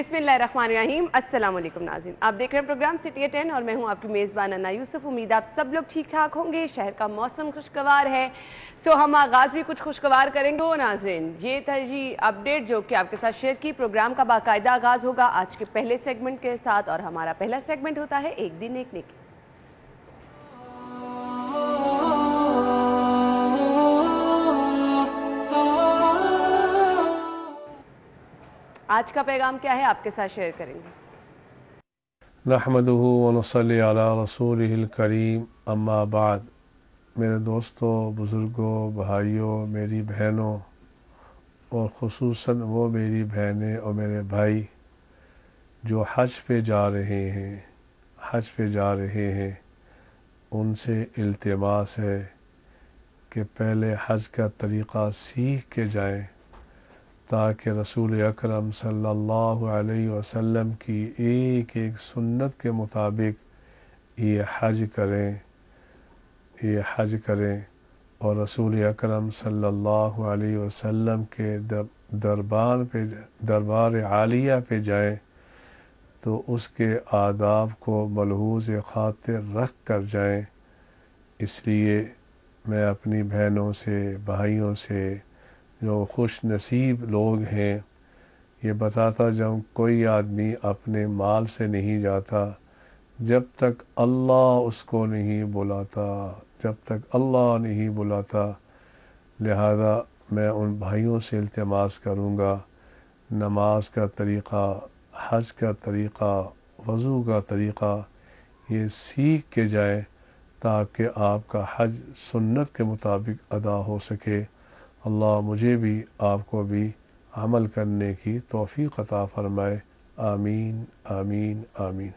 बिस्मिल्लाहिर्रहमानिर्रहीम। अस्सलाम वालेकुम नाज़रीन, आप देख रहे हैं प्रोग्राम सिटी 10 और मैं हूं आपकी मेज़बान अन्ना यूसुफ। उम्मीद आप सब लोग ठीक ठाक होंगे। शहर का मौसम खुशगवार है, सो हम आगाज़ भी कुछ खुशगवार करेंगे। वो नाज़रीन, ये था जी अपडेट जो कि आपके साथ शेयर की। प्रोग्राम का बाकायदा आगाज़ होगा आज के पहले सेगमेंट के साथ और हमारा पहला सेगमेंट होता है एक दिन एक नेकी। आज का पैगाम क्या है आपके साथ शेयर करेंगे। नहमदुहु व नसल्ली अला रसूलिहिल करीम, अम्मा बाद। मेरे दोस्तों, बुज़ुर्गों, भाइयों, मेरी बहनों और ख़ुसूसन वो मेरी बहनें और मेरे भाई जो हज पे जा रहे हैं उनसे इल्तिमास है कि पहले हज का तरीक़ा सीख के जाएं ताकि रसूल अकरम सल्लल्लाहु अलैहि वसल्लम की एक एक सुन्नत के मुताबिक ये हज करें और रसूल अकरम सल्लल्लाहु अलैहि वसल्लम के दरबार आलिया पे जाएं तो उसके आदाब को मलहूज़ ख़ातिर रख कर जाएं। इसलिए मैं अपनी बहनों से, भाइयों से जो खुश नसीब लोग हैं ये बताता जाऊँ, कोई आदमी अपने माल से नहीं जाता जब तक अल्लाह उसको नहीं बुलाता, लिहाजा मैं उन भाइयों से इल्तिमास करूँगा नमाज का तरीक़ा, हज का तरीक़ा, वज़ू का तरीक़ा ये सीख के जाए ताकि आपका हज सुन्नत के मुताबिक अदा हो सके। अल्लाह मुझे भी आपको भी अमल करने की तौफ़ीक़ अता फ़रमाए। आमीन आमीन आमीन।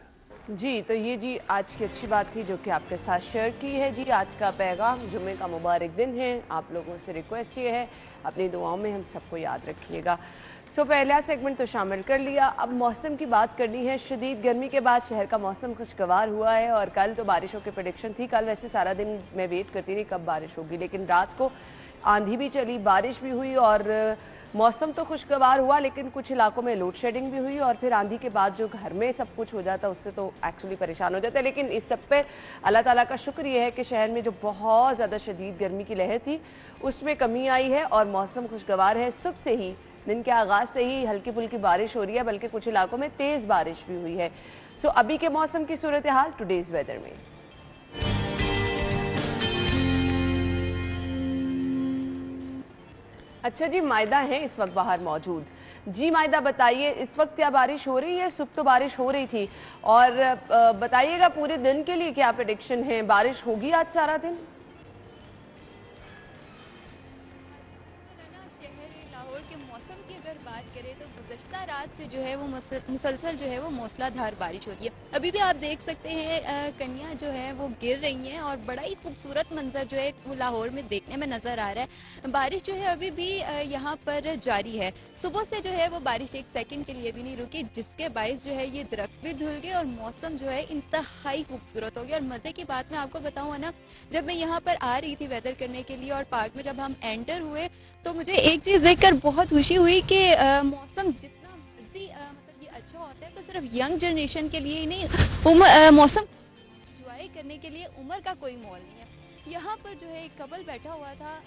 जी, तो ये जी आज की अच्छी बात थी जो कि आपके साथ शेयर की है। जी आज का पैगाम, जुम्मे का मुबारक दिन है। आप लोगों से रिक्वेस्ट ये है अपनी दुआओं में हम सबको याद रखिएगा। सो पहला सेगमेंट तो शामिल कर लिया। अब मौसम की बात करनी है। शदीद गर्मी के बाद शहर का मौसम खुशगवार हुआ है और कल तो बारिशों की प्रेडिक्शन थी। कल वैसे सारा दिन मैं वेट करती रही कब बारिश होगी, लेकिन रात को आंधी भी चली, बारिश भी हुई और मौसम तो खुशगवार हुआ, लेकिन कुछ इलाकों में लोड शेडिंग भी हुई और फिर आंधी के बाद जो घर में सब कुछ हो जाता है उससे तो एक्चुअली परेशान हो जाता है। लेकिन इस सब पर अल्लाह ताला का शुक्र ये है कि शहर में जो बहुत ज़्यादा शदीद गर्मी की लहर थी उसमें कमी आई है और मौसम खुशगवार है। सुबह से ही, दिन के आगाज़ से ही हल्की फुल्की बारिश हो रही है, बल्कि कुछ इलाकों में तेज़ बारिश भी हुई है। सो अभी के मौसम की सूरत हाल टुडेज़ वेदर में। अच्छा जी, मायदा है इस वक्त बाहर मौजूद। जी मायदा, बताइए इस वक्त क्या बारिश हो रही है? सुबह तो बारिश हो रही थी और बताइएगा पूरे दिन के लिए क्या प्रेडिक्शन है, बारिश होगी आज सारा दिन? लाहौर के मौसम की अगर बात करें तो गुज़श्ता रात से जो है वो मुसलसल जो है वो मूसलाधार बारिश हो रही है। अभी भी आप देख सकते हैं कन्या जो है वो गिर रही हैं और बड़ा ही खूबसूरत मंजर जो है वो लाहौर में देखने में नज़र आ रहा है। बारिश जो है अभी भी यहाँ पर जारी है। सुबह से जो है वो बारिश एक सेकंड के लिए भी नहीं रुकी, जिसके बायस जो है ये दरख्त भी धुल गए और मौसम जो है इंतहाई खूबसूरत हो गया। और मज़े की बात मैं आपको बताऊँ ना, जब मैं यहाँ पर आ रही थी वेदर करने के लिए और पार्क में जब हम एंटर हुए तो मुझे एक चीज़ देखकर बहुत खुशी हुई कि मौसम जितना मर्जी मतलब ये अच्छा होता है तो सिर्फ यंग जनरेशन के लिए ही नहीं, मौसम एंजॉय करने के लिए उम्र का कोई मोल नहीं है। यहाँ पर जो है एक कपल बैठा हुआ था,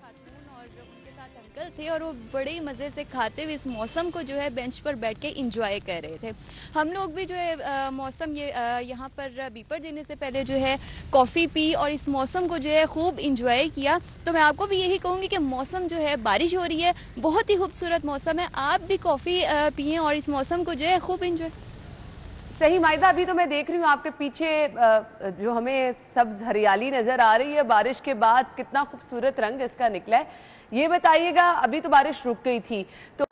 खातून और उनके साथ अंकल थे और वो बड़े ही मज़े से खाते हुए इस मौसम को जो है बेंच पर बैठ के इंजॉय कर रहे थे। हम लोग भी जो है मौसम ये यहाँ पर बीपर देने से पहले जो है कॉफ़ी पी और इस मौसम को जो है खूब इंजॉय किया। तो मैं आपको भी यही कहूँगी कि मौसम जो है, बारिश हो रही है, बहुत ही खूबसूरत मौसम है, आप भी कॉफ़ी पिएँ और इस मौसम को जो है खूब इंजॉय। सही मायदा, अभी तो मैं देख रही हूँ आपके पीछे जो हमें सब्ज हरियाली नजर आ रही है, बारिश के बाद कितना खूबसूरत रंग इसका निकला है। ये बताइएगा, अभी तो बारिश रुक गई थी तो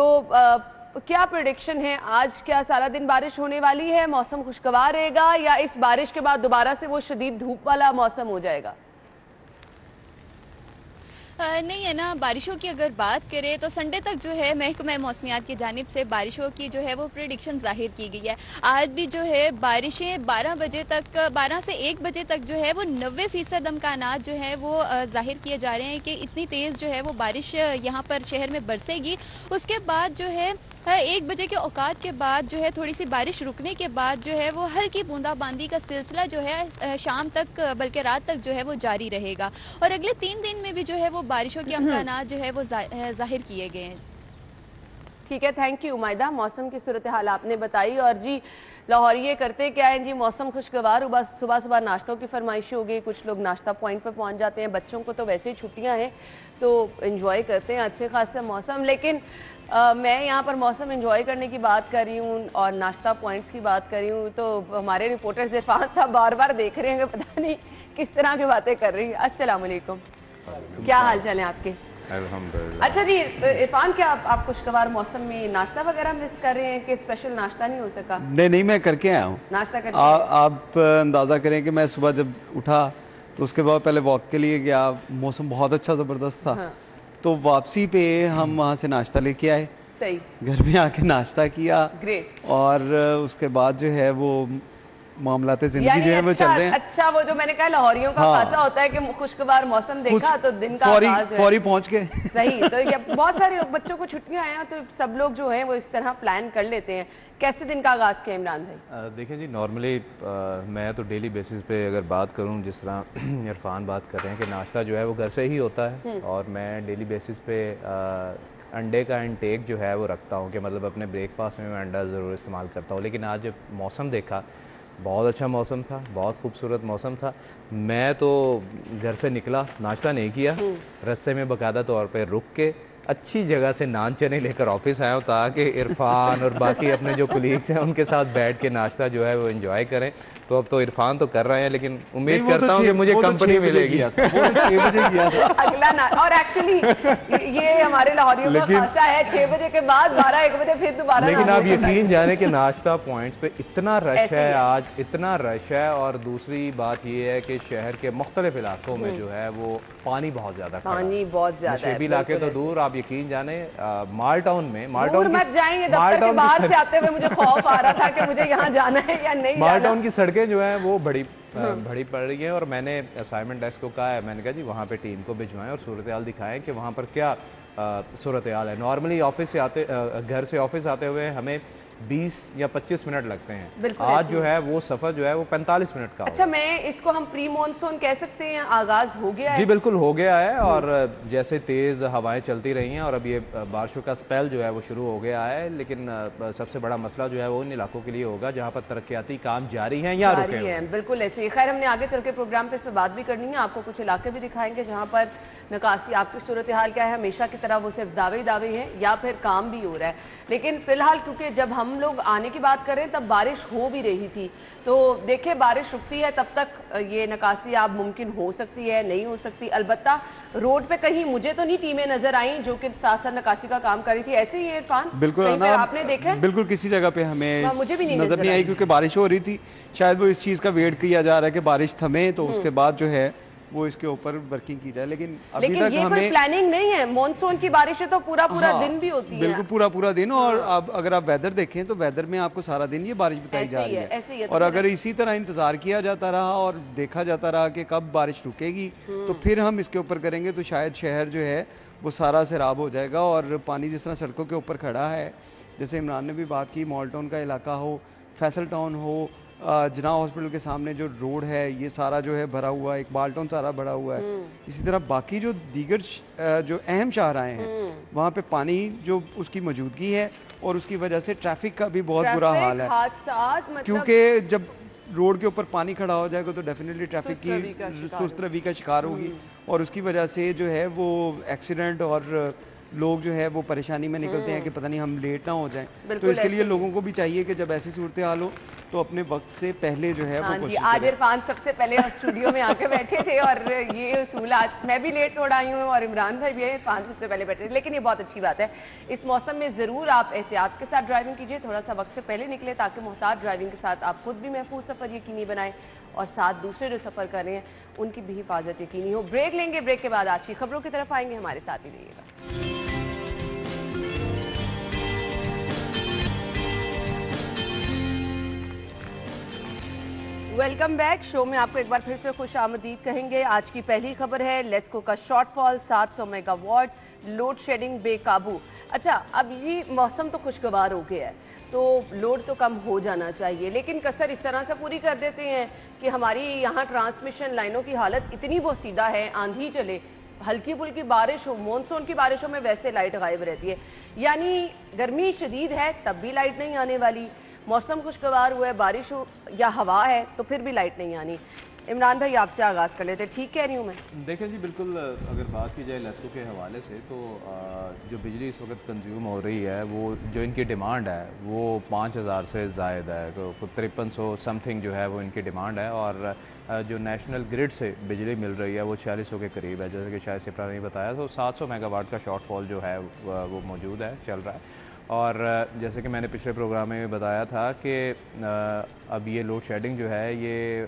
क्या प्रेडिक्शन है आज? क्या सारा दिन बारिश होने वाली है, मौसम खुशगवार रहेगा या इस बारिश के बाद दोबारा से वो शदीद धूप वाला मौसम हो जाएगा? नहीं है ना, बारिशों की अगर बात करें तो संडे तक जो है महकमा मौसमियात की जानिब से बारिशों की जो है वो प्रेडिक्शन जाहिर की गई है। आज भी जो है बारिशें 12 से 1 बजे तक जो है वो 90% इम्कानात जो है वो जाहिर किए जा रहे हैं कि इतनी तेज़ जो है वो बारिश यहाँ पर शहर में बरसेगी। उसके बाद जो है 1 बजे के औकात के बाद जो है थोड़ी सी बारिश रुकने के बाद जो है वो हल्की बूंदाबांदी का सिलसिला जो है शाम तक बल्कि रात तक जो है वो जारी रहेगा और अगले 3 दिन में भी जो है वो बारिशों के अमकानात जो है वो जाहिर किए गए हैं। ठीक है, थैंक यू उमैदा। मौसम की सूरत हाल आपने बताई। और जी लाहौरिये करते क्या है जी, मौसम खुशगवार हुआ, सुबह सुबह नाश्तों की फरमाइश हो गई, कुछ लोग नाश्ता पॉइंट पर पहुंच जाते हैं, बच्चों को तो वैसे ही छुट्टियां हैं तो एंजॉय करते हैं अच्छे खासे मौसम। लेकिन मैं यहाँ पर मौसम एंजॉय करने की बात कर रही हूँ और नाश्ता पॉइंट्स की बात कर रही हूँ तो हमारे रिपोर्टर्स इरफान साहब बार बार देख रहे हैं, पता नहीं किस तरह की बातें कर रही हैं। अस्सलाम वालेकुम, क्या हाल चाल है आपके? अल्हम्दुलिल्लाह। अच्छा जी, तो इरफान क्या आप खुशगवार मौसम में नाश्ता वगैरह मिस कर रहे हैं कि स्पेशल नाश्ता नहीं हो सका? नहीं, मैं करके आया हूँ नाश्ता करके आप अंदाज़ा करें कि मैं सुबह जब उठा तो उसके बाद पहले वॉक के लिए गया, मौसम बहुत अच्छा ज़बरदस्त था। हाँ। तो वापसी पे हम वहाँ से नाश्ता लेके आए, सही, घर में आके नाश्ता किया ग्रेट। और उसके बाद जो है वो मामलाते जिंदगी जो है वो चल रहे हैं। अच्छा, वो जो मैंने कहा लाहौरियों का हाँ। खासा होता है कि खुशगवार मौसम देखा तो दिन का आगाज है। फौरी पहुंच गए। सही, तो ये बहुत सारे बच्चों को छुट्टियां आया तो सब लोग जो है वो इस तरह प्लान कर लेते हैं। कैसे दिन का आगाज किया इमरान भाई? देखिए जी, नॉर्मली मैं तो डेली बेसिस पे अगर बात करूं, जिस तरह इरफान बात कर रहे हैं कि नाश्ता जो है वो घर से ही होता है और मैं डेली बेसिस पे अंडे का इंटेक जो है वो रखता हूं कि मतलब अपने ब्रेकफास्ट में मैं अंडा ज़रूर इस्तेमाल करता हूं। लेकिन आज जब मौसम देखा, बहुत अच्छा मौसम था, बहुत खूबसूरत मौसम था, मैं तो घर से निकला, नाश्ता नहीं किया, रास्ते में बाकायदा तौर पे रुक के अच्छी जगह से नान चने लेकर ऑफिस आया हूँ ताकि इरफान और बाकी अपने जो कुलीग्स हैं उनके साथ बैठ के नाश्ता जो है वो एंजॉय करें। तो अब तो इरफान तो कर रहे हैं लेकिन उम्मीद करता हूँ कि मुझे कंपनी मिलेगी। 6 बजे गया था अगला ना, और एक्चुअली ये हमारे लाहौरियों का खासा है, 6 बजे के बाद 12-1 बजे फिर दोबारा। लेकिन आप यकीन जाने कि नाश्ता पॉइंट्स पे इतना रश है आज, इतना रश है। और दूसरी बात ये है कि शहर के मुख्तलिफ इलाकों में जो है वो पानी बहुत ज्यादा, पानी बहुत ज्यादा, नशेबी इलाके तो दूर, आप यकीन जाने माल टाउन में, मत जाएंगे, दफ्तर के बाहर से आते हुए मुझे खौफ आ रहा था कि मुझे यहाँ जाना है या नहीं। माल टाउन की सड़कें जो है वो बड़ी पड़ रही है और मैंने असाइनमेंट डेस्क को कहा है, मैंने कहा जी वहाँ पे टीम को भिजवाएं और सूरत हाल दिखाएं कि वहाँ पर क्या सूरत हाल है। नॉर्मली ऑफिस से आते, घर से ऑफिस आते हुए हमें 20 या 25 मिनट लगते हैं, आज जो है वो सफर जो है वो 45 मिनट का। अच्छा, मैं इसको हम प्री मॉनसून कह सकते हैं, आगाज हो गया है? जी बिल्कुल हो गया है और जैसे तेज हवाएं चलती रही हैं और अब ये बारिशों का स्पेल जो है वो शुरू हो गया है। लेकिन सबसे बड़ा मसला जो है वो इन इलाकों के लिए होगा जहाँ पर तरक्याती काम जारी हैं या रुके हैं। बिल्कुल ऐसे ही। खैर, हमने आगे चल के प्रोग्राम पे इस पर बात भी करनी है, आपको कुछ इलाके भी दिखाएंगे जहाँ पर नकासी, आपकी सूरत हाल क्या है, हमेशा की तरह वो सिर्फ दावे दावे हैं या फिर काम भी हो रहा है। लेकिन फिलहाल क्योंकि जब हम लोग आने की बात करें तब बारिश हो भी रही थी, तो देखिए बारिश रुकती है तब तक ये नकासी आप मुमकिन हो सकती है, नहीं हो सकती। अलबत्ता रोड पे कहीं मुझे तो नहीं टीमें नजर आई जो कि साथ साथ नकासी का काम कर रही थी, ऐसे ही इरफान? बिल्कुल आपने देखा? बिल्कुल किसी जगह पे हमें मुझे भी नजर नहीं आई क्योंकि बारिश हो रही थी। शायद वो इस चीज का वेट किया जा रहा है कि बारिश थमे तो उसके बाद जो है वो इसके ऊपर वर्किंग की जाए। लेकिन अभी तक ये हमें कोई प्लानिंग नहीं है। मॉनसून की बारिशें तो पूरा दिन भी होती है। बिल्कुल पूरा दिन। और अब अगर आप वेदर देखें तो वेदर में आपको सारा दिन ये बारिश बताई जा रही है। और अगर इसी तरह इंतजार किया जाता रहा और देखा जाता रहा कि कब बारिश रुकेगी तो फिर हम इसके ऊपर करेंगे तो शायद शहर जो है वो सारा सैराब हो जाएगा। और पानी जिस तरह सड़कों के ऊपर खड़ा है, जैसे इमरान ने भी बात की, मॉल टाउन का इलाका हो, फैसल टाउन हो, जना हॉस्पिटल के सामने जो रोड है ये सारा जो है भरा हुआ है, इकबाल टाउन सारा भरा हुआ है। इसी तरह बाकी जो दीगर जो अहम शाहराएं हैं वहाँ पे पानी जो उसकी मौजूदगी है और उसकी वजह से ट्रैफिक का भी बहुत बुरा हाल है। मतलब क्योंकि जब रोड के ऊपर पानी खड़ा हो जाएगा तो डेफिनेटली ट्रैफिक की सुस्त रवि का शिकार होगी और उसकी वजह से जो है वो एक्सीडेंट और लोग जो है वो परेशानी में निकलते हैं कि पता नहीं हम लेट ना हो जाएं। तो इसके लिए लोगों को भी चाहिए कि जब ऐसी सूरत हाल हो तो अपने वक्त से पहले जो है वो कोशिश आज इरफान सबसे पहले स्टूडियो में आके बैठे थे और ये उसूल आज मैं भी लेट थोड़ा आई हूँ और इमरान भाई भी है, इरफान सबसे पहले बैठे थे। लेकिन ये बहुत अच्छी बात है, इस मौसम में ज़रूर आप एहतियात के साथ ड्राइविंग कीजिए, थोड़ा सा वक्त से पहले निकले ताकि मुहताज ड्राइविंग के साथ आप खुद भी महफूज सफ़र यकीनी बनाएं और साथ दूसरे जो सफ़र कर रहे हैं उनकी भी हिफाजत यकीनी हो। ब्रेक लेंगे, ब्रेक के बाद आज की खबरों की तरफ आएंगे, हमारे साथ ही रहिएगा। Welcome back. शो में आपको एक बार फिर से खुश आमदीद कहेंगे। आज की पहली खबर है लेस्को का शॉर्टफॉल 700 मेगावाट, लोड शेडिंग बेकाबू। अच्छा, अब ये मौसम तो खुशगवार हो गया है, तो लोड तो कम हो जाना चाहिए, लेकिन कसर इस तरह से पूरी कर देते हैं कि हमारी यहाँ ट्रांसमिशन लाइनों की हालत इतनी बोसीदा है, आंधी चले, हल्की फुल्की बारिश हो, मानसून की बारिशों में वैसे लाइट गायब रहती है। यानी गर्मी शदीद है तब भी लाइट नहीं आने वाली, मौसम खुशगवार हुआ है, बारिश हो या हवा है तो फिर भी लाइट नहीं आनी। इमरान भाई आपसे आगाज़ कर लेते, ठीक कह रही हूँ मैं? देखिए जी, बिल्कुल अगर बात की जाए लेस्को के हवाले से, तो जो बिजली इस वक्त कंज्यूम हो रही है, वो जो इनकी डिमांड है वो 5000 से ज़ायद है, तो 5300 समथिंग जो है वो इनकी डिमांड है। और जो नेशनल ग्रिड से बिजली मिल रही है वो 4600 के करीब है, जैसे कि शायद सिप्रा ने बताया, तो 700 मेगावाट का शॉर्टफॉल जो है वो मौजूद है, चल रहा है। और जैसे कि मैंने पिछले प्रोग्राम में बताया था कि अब ये लोड शेडिंग जो है ये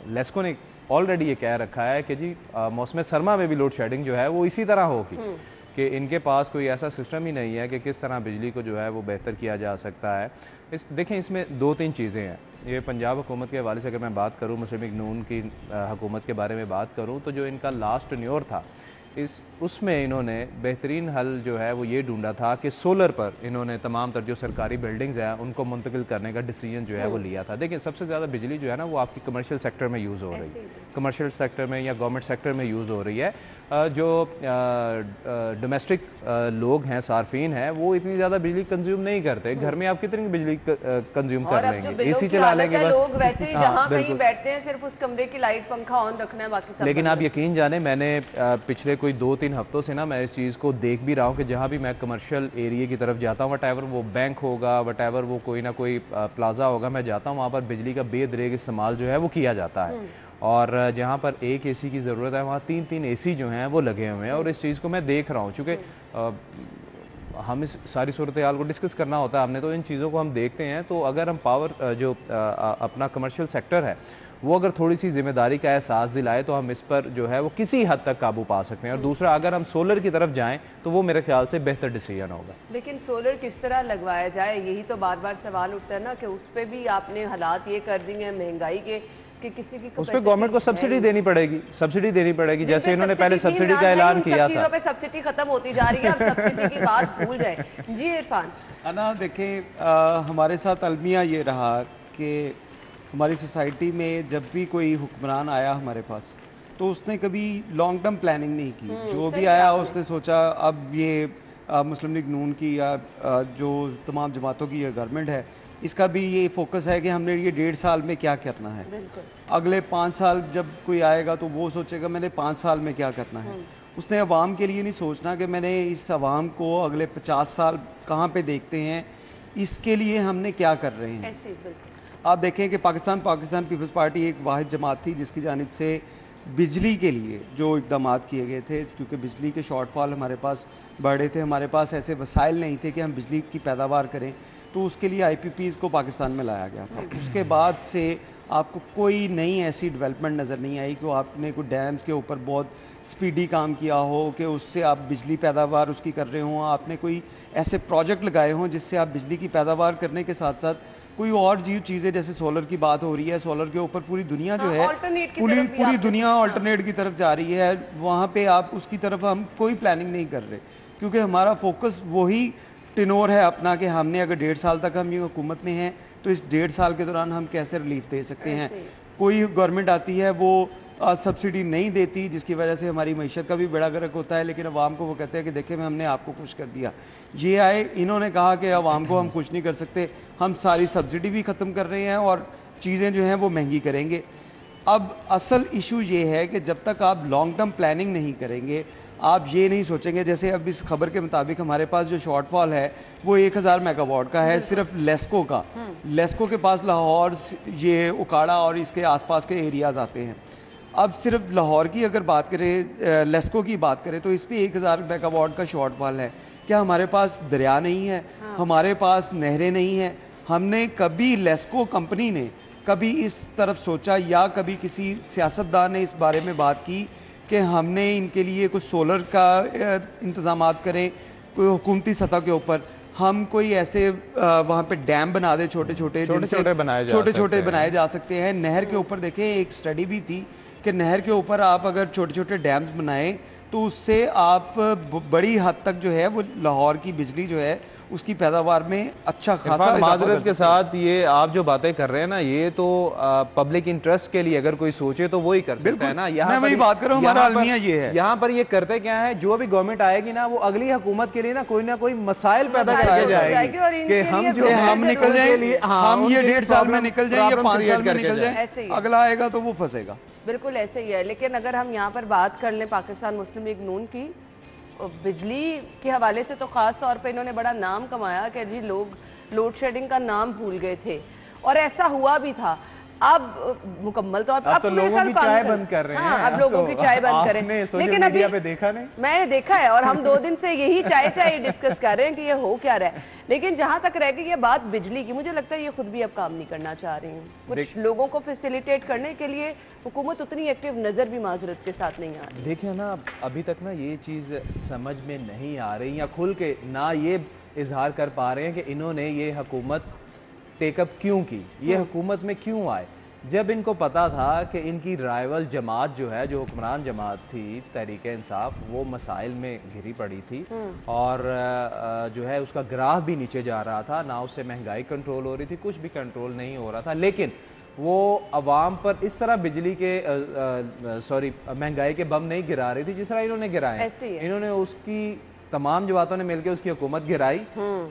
लेस्को ने ऑलरेडी ये कह रखा है कि जी मौसम सरमा में भी लोड शेडिंग जो है वो इसी तरह होगी, कि इनके पास कोई ऐसा सिस्टम ही नहीं है कि किस तरह बिजली को जो है वो बेहतर किया जा सकता है। देखें, इसमें 2-3 चीज़ें हैं। ये पंजाब हुकूमत के हवाले से अगर मैं बात करूँ, मुस्लिम लीग नून की हुकूमत के बारे में बात करूँ, तो जो इनका लास्ट टेन्योर था उसमें इन्होंने बेहतरीन हल जो है वो ये ढूंढा था कि सोलर पर इन्होंने तमाम तर जो सरकारी बिल्डिंग्स हैं उनको मुंतकिल करने का डिसीजन जो है वो लिया था। देखिए, सबसे ज़्यादा बिजली जो है ना वो आपकी कमर्शियल सेक्टर में यूज़ हो रही है, कमर्शियल सेक्टर में या गवर्नमेंट सेक्टर में यूज़ हो रही है। जो डोमेस्टिक लोग हैं, सार्फिन हैं, वो इतनी ज़्यादा बिजली कंज्यूम नहीं करते। घर में आप कितनी बिजली कंज्यूम कर लेंगे, एसी चला लेंगे, लोग वैसे ही जहाँ कहीं बैठते हैं सिर्फ उस कमरे की लाइट पंखा ऑन रखना है, बाकी सब। लेकिन आप यकीन जाने, मैंने पिछले कोई 2-3 हफ्तों से ना मैं इस चीज़ को देख भी रहा हूँ कि जहाँ भी मैं कमर्शियल एरिया की तरफ जाता हूँ, वटेवर वो बैंक होगा, वटेवर वो कोई ना कोई प्लाजा होगा, मैं जाता हूँ, वहाँ पर बिजली का बेदरेग इस्तेमाल जो है वो किया जाता है। और जहाँ पर एक एसी की ज़रूरत है वहाँ 3-3 एसी जो हैं वो लगे हुए हैं। और इस चीज़ को मैं देख रहा हूँ, चूँकि हम इस सारी सूरत हाल को डिस्कस करना होता है हमने, तो इन चीज़ों को हम देखते हैं। तो अगर हम पावर जो अपना कमर्शियल सेक्टर है वो अगर थोड़ी सी जिम्मेदारी का एहसास दिलाए तो हम इस पर जो है वो किसी हद तक काबू पा सकते हैं। और दूसरा, अगर हम सोलर की तरफ जाएं तो वो मेरे ख्याल से बेहतर डिसीजन होगा। लेकिन सोलर किस तरह लगवाया जाए, यही तो बार बार सवाल उठता है ना, कि उस पर भी आपने हालात ये कर दिए हैं महंगाई के कि किसी की उस पर गवर्नमेंट को सब्सिडी देनी पड़ेगी, सब्सिडी देनी पड़ेगी, जैसे इन्होंने पहले सब्सिडी का ऐलान किया था। पे सब्सिडी खत्म होती जा रही है, अब सब्सिडी की बात भूल जाए। जी इरफान। अना देखें, हमारे साथ अलमिया ये रहा कि हमारी सोसाइटी में जब भी कोई हुक्मरान आया हमारे पास, तो उसने कभी लॉन्ग टर्म प्लानिंग नहीं की। जो भी आया उसने सोचा अब ये मुस्लिम लीग नून की या जो तमाम जमातों की ये गवर्नमेंट है, इसका भी ये फोकस है कि हमने ये 1.5 साल में क्या करना है। अगले 5 साल जब कोई आएगा तो वो सोचेगा मैंने 5 साल में क्या करना है। उसने अवाम के लिए नहीं सोचना कि मैंने इस अवाम को अगले 50 साल कहाँ पे देखते हैं, इसके लिए हमने क्या कर रहे हैं। आप देखें कि पाकिस्तान पीपल्स पार्टी एक वाहिद जमात थी जिसकी जानिब से बिजली के लिए जो इकदाम किए गए थे, क्योंकि बिजली के शॉर्टफॉल हमारे पास बढ़े थे, हमारे पास ऐसे वसाइल नहीं थे कि हम बिजली की पैदावार करें, तो उसके लिए IPPs को पाकिस्तान में लाया गया था। उसके बाद से आपको कोई नई ऐसी डेवलपमेंट नज़र नहीं आई कि आपने कोई डैम्स के ऊपर बहुत स्पीडी काम किया हो कि उससे आप बिजली पैदावार उसकी कर रहे हों, आपने कोई ऐसे प्रोजेक्ट लगाए हों जिससे आप बिजली की पैदावार करने के साथ साथ कोई और चीज़ें, जैसे सोलर की बात हो रही है, सोलर के ऊपर पूरी दुनिया जो है पूरी दुनिया अल्टरनेट की तरफ जा रही है, वहाँ पे आप उसकी तरफ हम कोई प्लानिंग नहीं कर रहे, क्योंकि हमारा फोकस वही टेनोर है अपना कि हमने अगर 1.5 साल तक हम ये हुकूमत में हैं तो इस 1.5 साल के दौरान हम कैसे रिलीफ दे सकते हैं। कोई गवर्नमेंट आती है वो सब्सिडी नहीं देती, जिसकी वजह से हमारी मीशत का भी बड़ा गर्क होता है, लेकिन अवाम को वो कहते हैं कि देखें हमने आपको खुश कर दिया। ये आए, इन्होंने कहा कि अवाम को हम खुश नहीं कर सकते, हम सारी सब्सिडी भी ख़त्म कर रहे हैं और चीज़ें जो हैं वो महंगी करेंगे। अब असल इशू ये है कि जब तक आप लॉन्ग टर्म प्लानिंग नहीं करेंगे, आप ये नहीं सोचेंगे, जैसे अब इस खबर के मुताबिक हमारे पास जो शॉर्टफॉल है वो 1000 मेगावाट का है सिर्फ लेस्को का। लेस्को के पास लाहौर, ये उकाड़ा और इसके आसपास के एरियाज आते हैं। अब सिर्फ लाहौर की अगर बात करें, लेस्को की बात करें, तो इस पर 1000 मेगावाट का शॉर्टफॉल है। क्या हमारे पास दरिया नहीं है? हमारे पास नहरें नहीं हैं? हमने कभी लेस्को कंपनी ने कभी इस तरफ सोचा या कभी किसी सियासतदान ने इस बारे में बात की कि हमने इनके लिए कुछ सोलर का इंतजाम करें, कोई हुकूमती सतह के ऊपर हम कोई ऐसे वहाँ पे डैम बना दे, छोटे छोटे बनाए जा सकते हैं। नहर के ऊपर देखें, एक स्टडी भी थी कि नहर के ऊपर आप अगर छोटे छोटे डैम्स बनाएं तो उससे आप बड़ी हद तक जो है वो लाहौर की बिजली जो है उसकी पैदावार में अच्छा खासा माजरत के साथ ये आप जो बातें कर रहे हैं ना, ये तो पब्लिक इंटरेस्ट के लिए अगर कोई सोचे तो वो ही कर सकता है ना। यहाँ मैं वही बात कर रहा हूँ, हमारा अलमिया ये है। यहाँ पर ये करते क्या है, जो भी गवर्नमेंट आएगी ना वो अगली हुकूमत के लिए ना कोई मसाइल पैदा करके जाएगी कि हम निकल जाए, हम ये 1.5 साल में निकल जाए या 5 साल में निकल जाए, अगला आएगा तो वो फंसेगा। बिल्कुल ऐसे ही है। लेकिन अगर हम यहाँ पर बात कर लें पाकिस्तान मुस्लिम लीग नून की, बिजली के हवाले से तो खास तौर पे इन्होंने बड़ा नाम कमाया कि जी लोग लोड शेडिंग का नाम भूल गए थे, और ऐसा हुआ भी था। अब मुकम्मल तौर पर अब तो लोगों की चाय बंद कर रहे हैं। हाँ, अब लोगों की चाय बंद करें, लेकिन अभी पे देखा नहीं, मैंने देखा है और हम 2 दिन से यही चाय डिस्कस कर रहे हैं कि ये हो क्या रहा है। लेकिन जहां तक रह गई ये बात बिजली की, मुझे लगता है ये खुद भी अब काम नहीं करना चाह रही हैं। कुछ लोगों को फैसिलिटेट करने के लिए हुकूमत उतनी एक्टिव नजर भी माजरत के साथ नहीं आ रही। देखिए ना, अभी तक ना ये चीज समझ में नहीं आ रही, या खुल के ना ये इजहार कर पा रहे हैं कि इन्होंने ये हुकूमत टेकअप क्यों की, ये हुकूमत में क्यों आए, जब इनको पता था कि इनकी राइवल जमात जो है, जो हुक्मरान जमात थी तहरीक इंसाफ, वो मसाइल में घिरी पड़ी थी और जो है उसका ग्राफ भी नीचे जा रहा था, ना उससे महंगाई कंट्रोल हो रही थी, कुछ भी कंट्रोल नहीं हो रहा था। लेकिन वो अवाम पर इस तरह बिजली के महंगाई के बम नहीं गिरा रही थी जिस तरह इन्होंने गिराए। इन्होंने उसकी तमाम जमातों ने मिलकर उसकी हुकूमत गिराई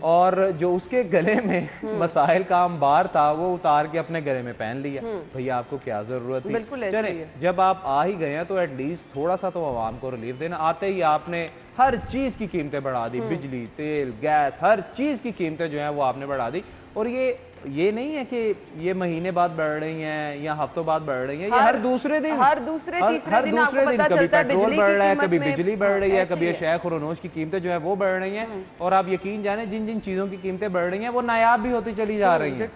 और जो उसके गले में मसाइल का अंबार था वो उतार के अपने गले में पहन लिया। भैया आपको क्या जरूरत थी? चले, जब आप आ ही गए हैं तो एटलीस्ट थोड़ा सा तो आवाम को रिलीफ देना। आते ही आपने हर चीज की कीमतें बढ़ा दी, बिजली, तेल, गैस, हर चीज की कीमतें जो है वो आपने बढ़ा दी। और ये नहीं है कि ये महीने बाद बढ़ रही हैं या हफ्तों बाद बढ़ रही हैं, ये हर दूसरे दिन कभी पेट्रोल बढ़ रहा है, कभी बिजली बढ़ रही है, कभी शेख और अनोश की कीमतें जो है वो बढ़ रही हैं। और आप यकीन जाने जिन जिन चीजों की कीमतें बढ़ रही हैं वो नायाब भी होती चली जा रही हैं।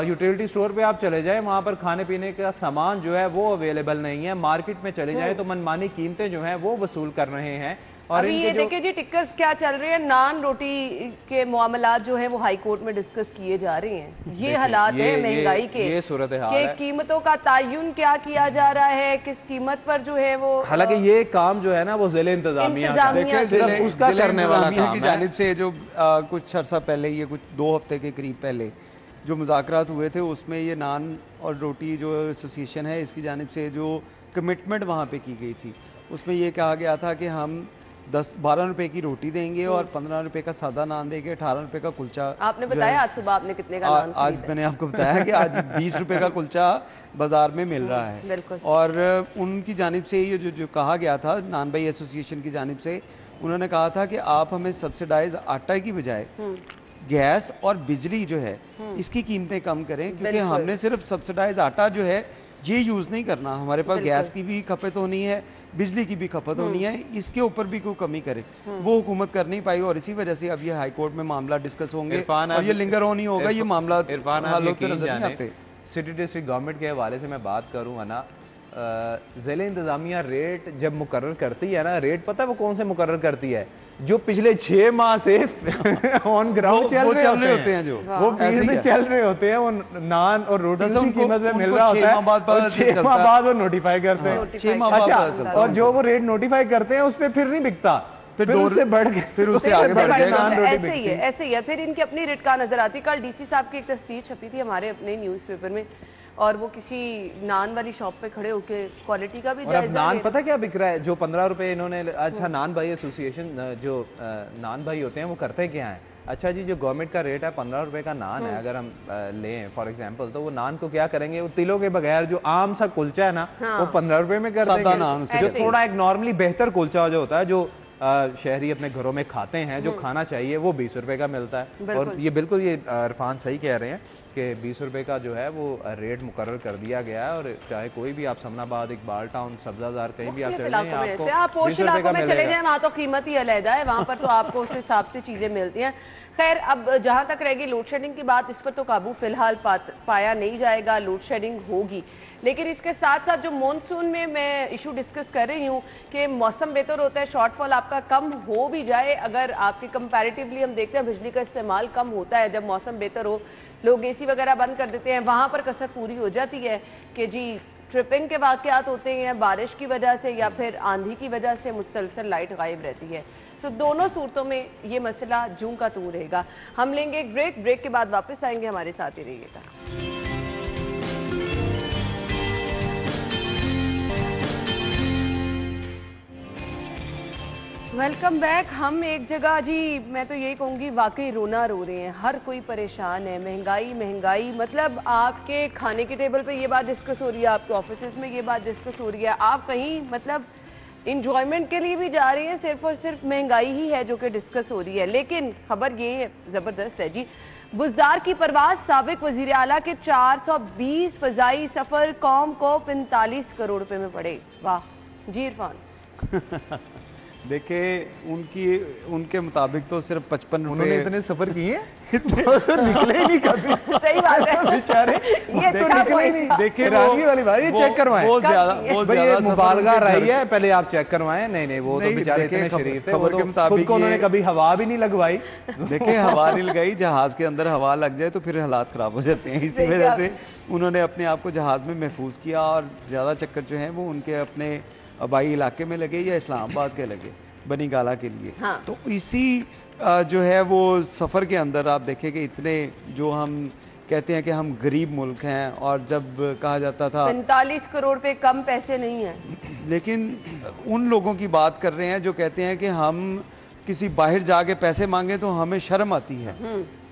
यूटिलिटी स्टोर पे आप चले जाए, वहां पर खाने पीने का सामान जो है वो अवेलेबल नहीं है। मार्केट में चले जाए तो मनमानी कीमतें जो है वो वसूल कर रहे हैं। और अभी ये देखिए जी टिक्कर्स क्या चल रहे हैं, नान रोटी के मामलात जो है वो हाई कोर्ट में डिस्कस किए जा रहे हैं। ये हालात है महंगाई के, ये सूरत हाल है। कीमतों का तायुन क्या किया जा रहा है, किस कीमत पर जो है वो, हालांकि ये काम जो है ना वो ज़िले इंतजामिया सिर्फ उसका करने वाला काम की जानिब से जो कुछ अर्सा पहले, ये कुछ 2 हफ्ते के करीब पहले जो मुज़ाकरात हुए थे उसमें ये नान और रोटी जो एसोसिएशन है इसकी जानिब से जो कमिटमेंट वहाँ पे की गई थी उसमें ये कहा गया था कि हम 10-12 रुपए की रोटी देंगे और 15 रुपए का सादा नान देंगे, 18 रुपए का कुलचा। आपने बताया आज सुबह आपने कितने का नान आज मैंने आपको बताया कि आज 20 रुपए का कुलचा बाजार में मिल रहा है। और उनकी जानिब से ये जो कहा गया था नान भाई एसोसिएशन की जानिब से, उन्होंने कहा था कि आप हमें सब्सिडाइज आटा की बजाय गैस और बिजली जो है इसकी कीमतें कम करें, क्योंकि हमने सिर्फ सब्सिडाइज आटा जो है ये यूज नहीं करना, हमारे पास गैस की भी खपत होनी है, बिजली की भी खपत होनी है, इसके ऊपर भी कोई कमी करे। वो हुकूमत कर नहीं पाई और इसी वजह से अब ये हाई कोर्ट में मामला डिस्कस होंगे और ये लिंगर ऑन ही होगा। ये मामला सिटी डिस्ट्रिक्ट गवर्नमेंट के हवाले से मैं बात करूँ ना, ज़िले इंतजामिया रेट जब मुकर्रर करती है ना, रेट पता है वो कौन से मुकर्रर करती है? जो पिछले 6 माह से ऑन ग्राउंड चल रहे होते हैं, जो वो फील्ड में चल रहे होते हैं, वो नान और रोटी की कीमत में मिल रहा होता है और 6 माह बाद वो नोटिफाई करते हैं। अच्छा, और जो वो रेट नोटिफाई करते हैं उस पर फिर नहीं बिकता, फिर उससे बढ़ के फिर उससे आगे बढ़ जाएगा। ऐसे ही है, फिर इनकी अपनी रिटका नजर आती है। कल डीसी साहब की एक तस्वीर छपी थी हमारे अपने न्यूज़पेपर में और वो किसी नान वाली शॉप पे खड़े होके क्वालिटी का भी जायजा। नान पता क्या बिक रहा है? जो 15 रुपए इन्होंने, अच्छा नान भाई एसोसिएशन जो नान भाई होते हैं वो करते क्या है? अच्छा जी, जो गवर्नमेंट का रेट है 15 रुपए का नान है, अगर हम लें फॉर एग्जांपल, तो वो नान को क्या करेंगे, वो तिलों के बगैर जो आम सा कुलचा है ना वो 15 रुपए में कर देंगे। जो थोड़ा एक नॉर्मली बेहतर कुलचा जो होता है, जो शहरी अपने घरों में खाते हैं, जो खाना चाहिए, वो 20 रुपए का मिलता है। और ये बिल्कुल ये इरफान सही कह रहे हैं कि 20 रुपए का जो है वो रेट मुकर्रर कर दिया गया है। और चाहे कोई भी आप समनाबाद, इकबाल टाउन, सब्जाजार कहीं भी आप चले जाएं, आपको 20 रुपए का चले जाएं, वहाँ तो कीमत ही अलग है, वहाँ पर तो आपको उस हिसाब से चीजें मिलती हैं। खैर, अब जहां तक रहेगी लोड शेडिंग की बात, इस पर तो काबू फिलहाल पाया नहीं जाएगा, लोड शेडिंग होगी। लेकिन इसके साथ साथ जो मॉनसून में मैं इशू डिस्कस कर रही हूँ कि मौसम बेहतर होता है, शॉर्टफॉल आपका कम हो भी जाए, अगर आपके कंपैरेटिवली हम देखते हैं बिजली का इस्तेमाल कम होता है, जब मौसम बेहतर हो लोग एसी वगैरह बंद कर देते हैं, वहां पर कसर पूरी हो जाती है कि जी ट्रिपिंग के वाकयात होते हैं बारिश की वजह से या फिर आंधी की वजह से मुसलसल लाइट गायब रहती है। तो दोनों सूरतों में ये मसला जूं का तू रहेगा। हम लेंगे एक ब्रेक के बाद वापस आएंगे, हमारे साथ ही रहिएगा। Welcome back. हम एक जगह जी मैं तो यही कहूँगी वाकई रोना रो रहे हैं, हर कोई परेशान है। महंगाई मतलब आपके खाने के टेबल पे ये बात डिस्कस हो रही है, आपके ऑफिस में ये बात डिस्कस हो रही है, आप कहीं मतलब इंजॉयमेंट के लिए भी जा रही है, सिर्फ और सिर्फ महंगाई ही है जो कि डिस्कस हो रही है। लेकिन खबर ये ज़बरदस्त है जी, बुज़दार की परवाज, साबिक वज़ीर आला के 420 फ़ज़ाई सफ़र कौम को 45 करोड़ रुपए में पड़े। वाह जी इरफान। देखिए उनके मुताबिक तो सिर्फ 55 उन्होंने इतने सफर किए तो निकले ही नहीं कभी। सही बात है बेचारे, ये तो निकले ही नहीं। देखिए वाली बात, ये चेक करवाएं, बहुत ज्यादा मुबालगा रही है, पहले आप चेक करवाएं। नहीं वो तो बेचारे इतने शरीफ थे, खबर के मुताबिक उन्होंने कभी हवा भी नहीं लगवाई। देखिए हवा नहीं लगाई, जहाज के अंदर हवा लग जाए तो फिर हालात खराब हो जाते हैं। इसी वजह से उन्होंने अपने आप को जहाज में महफूज किया और ज्यादा चक्कर जो है वो उनके अपने आबाई इलाके में लगे या इस्लामाबाद के लगे, बनी गाला के लिए। हाँ। तो इसी जो है वो सफ़र के अंदर आप देखें कि इतने जो हम कहते हैं कि हम गरीब मुल्क हैं, और जब कहा जाता था 45 करोड़ पे कम पैसे नहीं हैं, लेकिन उन लोगों की बात कर रहे हैं जो कहते हैं कि हम किसी बाहर जाके पैसे मांगे तो हमें शर्म आती है।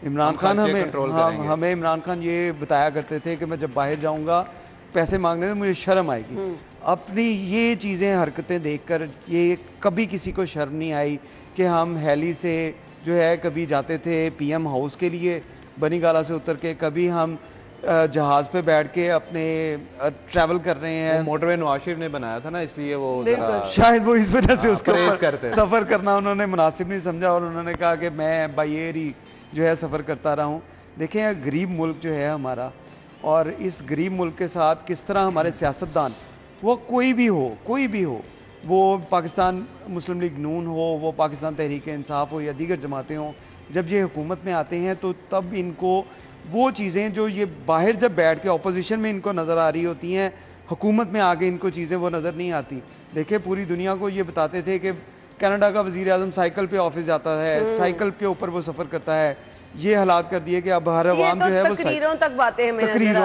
इमरान खान हमें इमरान खान ये बताया करते थे कि मैं जब बाहर जाऊंगा पैसे मांगने में मुझे शर्म आएगी। अपनी ये चीज़ें हरकतें देखकर ये कभी किसी को शर्म नहीं आई कि हम हैली से जो है कभी जाते थे पीएम हाउस के लिए बनी गाला से उतर के, कभी हम जहाज़ पे बैठ के अपने ट्रैवल कर रहे हैं। मोटरवे नवाज शरीफ ने बनाया था ना, इसलिए वो शायद वो इस वजह से उसका सफ़र करना उन्होंने मुनासिब नहीं समझा और उन्होंने कहा कि मैं बाई एयर ही जो है सफ़र करता रहा हूँ। देखें गरीब मुल्क जो है हमारा, और इस गरीब मुल्क के साथ किस तरह हमारे सियासतदान, वो कोई भी हो, वो पाकिस्तान मुस्लिम लीग नून हो, वो पाकिस्तान तहरीक इंसाफ हो या दीगर जमातें हों, जब ये हुकूमत में आते हैं तो तब इनको वो चीज़ें जो ये बाहर जब बैठ के अपोजिशन में इनको नज़र आ रही होती हैं, हुकूमत में आके इनको चीज़ें वो नज़र नहीं आती। देखिए पूरी दुनिया को ये बताते थे कि कनाडा का वज़ीर आज़म साइकिल पे ऑफिस जाता है, साइकिल के ऊपर वो सफ़र करता है। ये हालात कर दिए कि अब हर अवाम जो है वो तकरीरों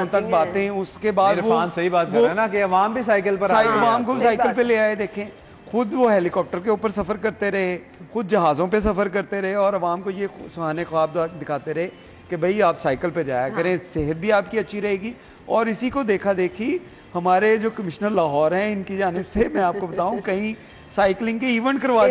तक बातें उसके बाद वो सही बात कर रहे हैं ना कि अवाम भी साइकिल पर अवाम को साइकिल पे ले आए। देखें खुद वो हेलीकॉप्टर के ऊपर सफ़र करते रहे, खुद जहाज़ों पे सफ़र करते रहे और अवाम को ये सुहाने ख्वाब दिखाते रहे कि भाई आप साइकिल पे जाया करें, सेहत भी आपकी अच्छी रहेगी। और इसी को देखा देखी हमारे जो कमिश्नर लाहौर हैं इनकी जानिब से मैं आपको बताऊं कहीं साइकिलिंग के इवेंट करवा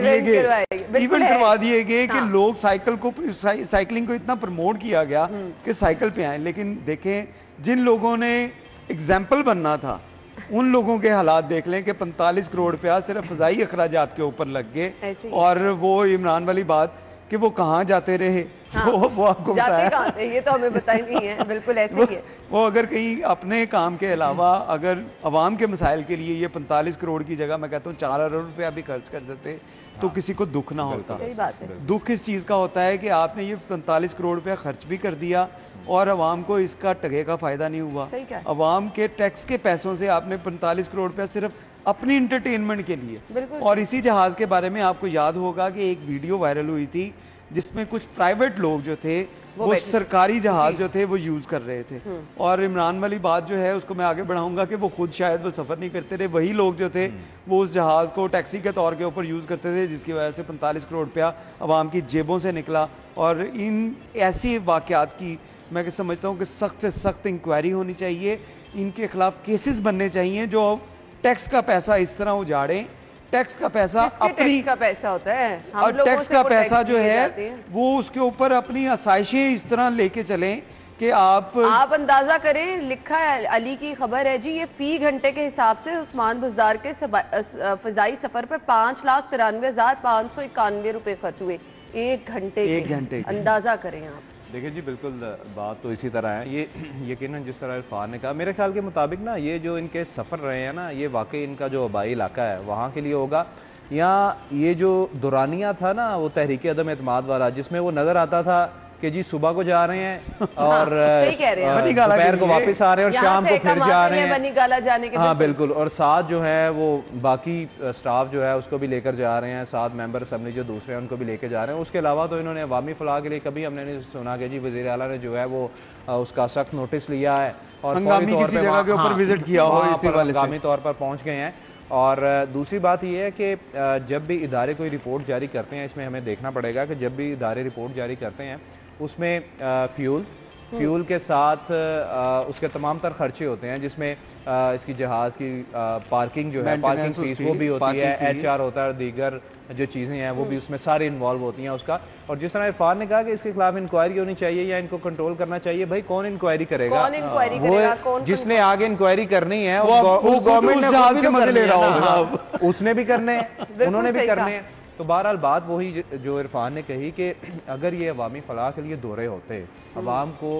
दिए गए कि लोग साइकिलिंग को इतना प्रमोट किया गया कि साइकिल पे आए। लेकिन देखें जिन लोगों ने एग्जाम्पल बनना था उन लोगों के हालात देख लें कि 45 करोड़ रुपया सिर्फ फ़ज़ाई अखराजात के ऊपर लग गए। और वो इमरान वाली बात कि वो कहाँ जाते रहे, वो आपको बताया ये तो हमें पता ही नहीं है। बिल्कुल ऐसे ही है। वो अगर कहीं अपने काम के अलावा अगर अवाम के मसाइल के लिए ये 45 करोड़ की जगह मैं कहता हूँ 4 अरब रुपया भी खर्च कर देते तो किसी को दुख ना होता। सही बात है। दुख इस चीज़ का होता है कि आपने ये 45 करोड़ रुपया खर्च भी कर दिया और अवाम को इसका टके का फ़ायदा नहीं हुआ। अवाम के टैक्स के पैसों से आपने 45 करोड़ रुपया सिर्फ अपनी इंटरटेनमेंट के लिए। और इसी जहाज़ के बारे में आपको याद होगा कि एक वीडियो वायरल हुई थी जिसमें कुछ प्राइवेट लोग जो थे वो सरकारी जहाज जो थे वो यूज कर रहे थे। और इमरान वाली बात जो है उसको मैं आगे बढ़ाऊंगा कि वो खुद शायद वो सफर नहीं करते थे, वही लोग जो थे वो उस जहाज को टैक्सी के तौर के ऊपर यूज करते थे, जिसकी वजह से 45 करोड़ रुपया अवाम की जेबों से निकला। और इन ऐसी वाकयात की मैं समझता हूँ कि सख्त से सख्त इंक्वायरी होनी चाहिए, इनके खिलाफ केसेस बनने चाहिए जो टैक्स का पैसा इस तरह उजाड़ें। टैक्स का पैसा अपनी का पैसा होता है और टैक्स का पैसा जो है वो उसके ऊपर अपनी आसाइशें इस तरह लेके चलें कि आप अंदाजा करें। लिखा है अली की खबर है जी, ये फी घंटे के हिसाब से उस्मान बुज़दार के फ़ज़ाई सफर पर 5,93,591 रुपए खर्च हुए एक घंटे। अंदाजा करें आप। देखिए जी बिल्कुल बात तो इसी तरह है। ये यकीनन जिस तरह इरफान ने कहा मेरे ख्याल के मुताबिक ना ये जो इनके सफ़र रहे हैं ना ये वाकई इनका जो आबाई इलाका है वहाँ के लिए होगा, या ये जो दुरानिया था ना वो तहरीक अदम एतमाद वाला जिसमें वो नज़र आता था कि जी सुबह को जा रहे हैं और दोपहर को वापस आ रहे हैं और शाम को फिर जा रहे हैं बनीगाला जाने के। हाँ बिल्कुल, और साथ जो है वो बाकी स्टाफ जो है उसको भी लेकर जा रहे हैं, साथ मेंबर असेंबली जो दूसरे हैं उनको भी लेकर जा रहे हैं। उसके अलावा तो इन्होंने अवामी फलाह के लिए कभी हमने नहीं सुना कि जी वज़ीर आला ने जो है वो उसका सख्त नोटिस लिया है और हंगामी किसी जगह के ऊपर विजिट किया हो, इसी वाले से हंगामी तौर पर पहुंच गए हैं। और दूसरी बात यह है कि जब भी इदारे कोई रिपोर्ट जारी करते हैं, इसमें हमें देखना पड़ेगा कि जब भी इदारे रिपोर्ट जारी करते हैं उसमें फ्यूल के साथ उसके तमाम तर खर्चे होते हैं, जिसमें इसकी जहाज़ की पार्किंग जो है, पार्किंग फीस वो भी होती है, HR होता है और दीगर जो चीज़ें हैं वो भी उसमें सारी इन्वॉल्व होती हैं उसका। और जिस तरह इरफान ने कहा कि इसके खिलाफ इंक्वायरी होनी चाहिए या इनको कंट्रोल करना चाहिए, भाई कौन इंक्वायरी करेगा? वो जिसने आगे इंक्वायरी करनी है गवर्नमेंट ने जहाज के मजे ले रहा होगा, उसने भी करने हैं, उन्होंने भी करने हैं। तो बहरहाल बात वही जो इरफान ने कही कि अगर ये अवामी फलाह के लिए दौरे होते, अवाम को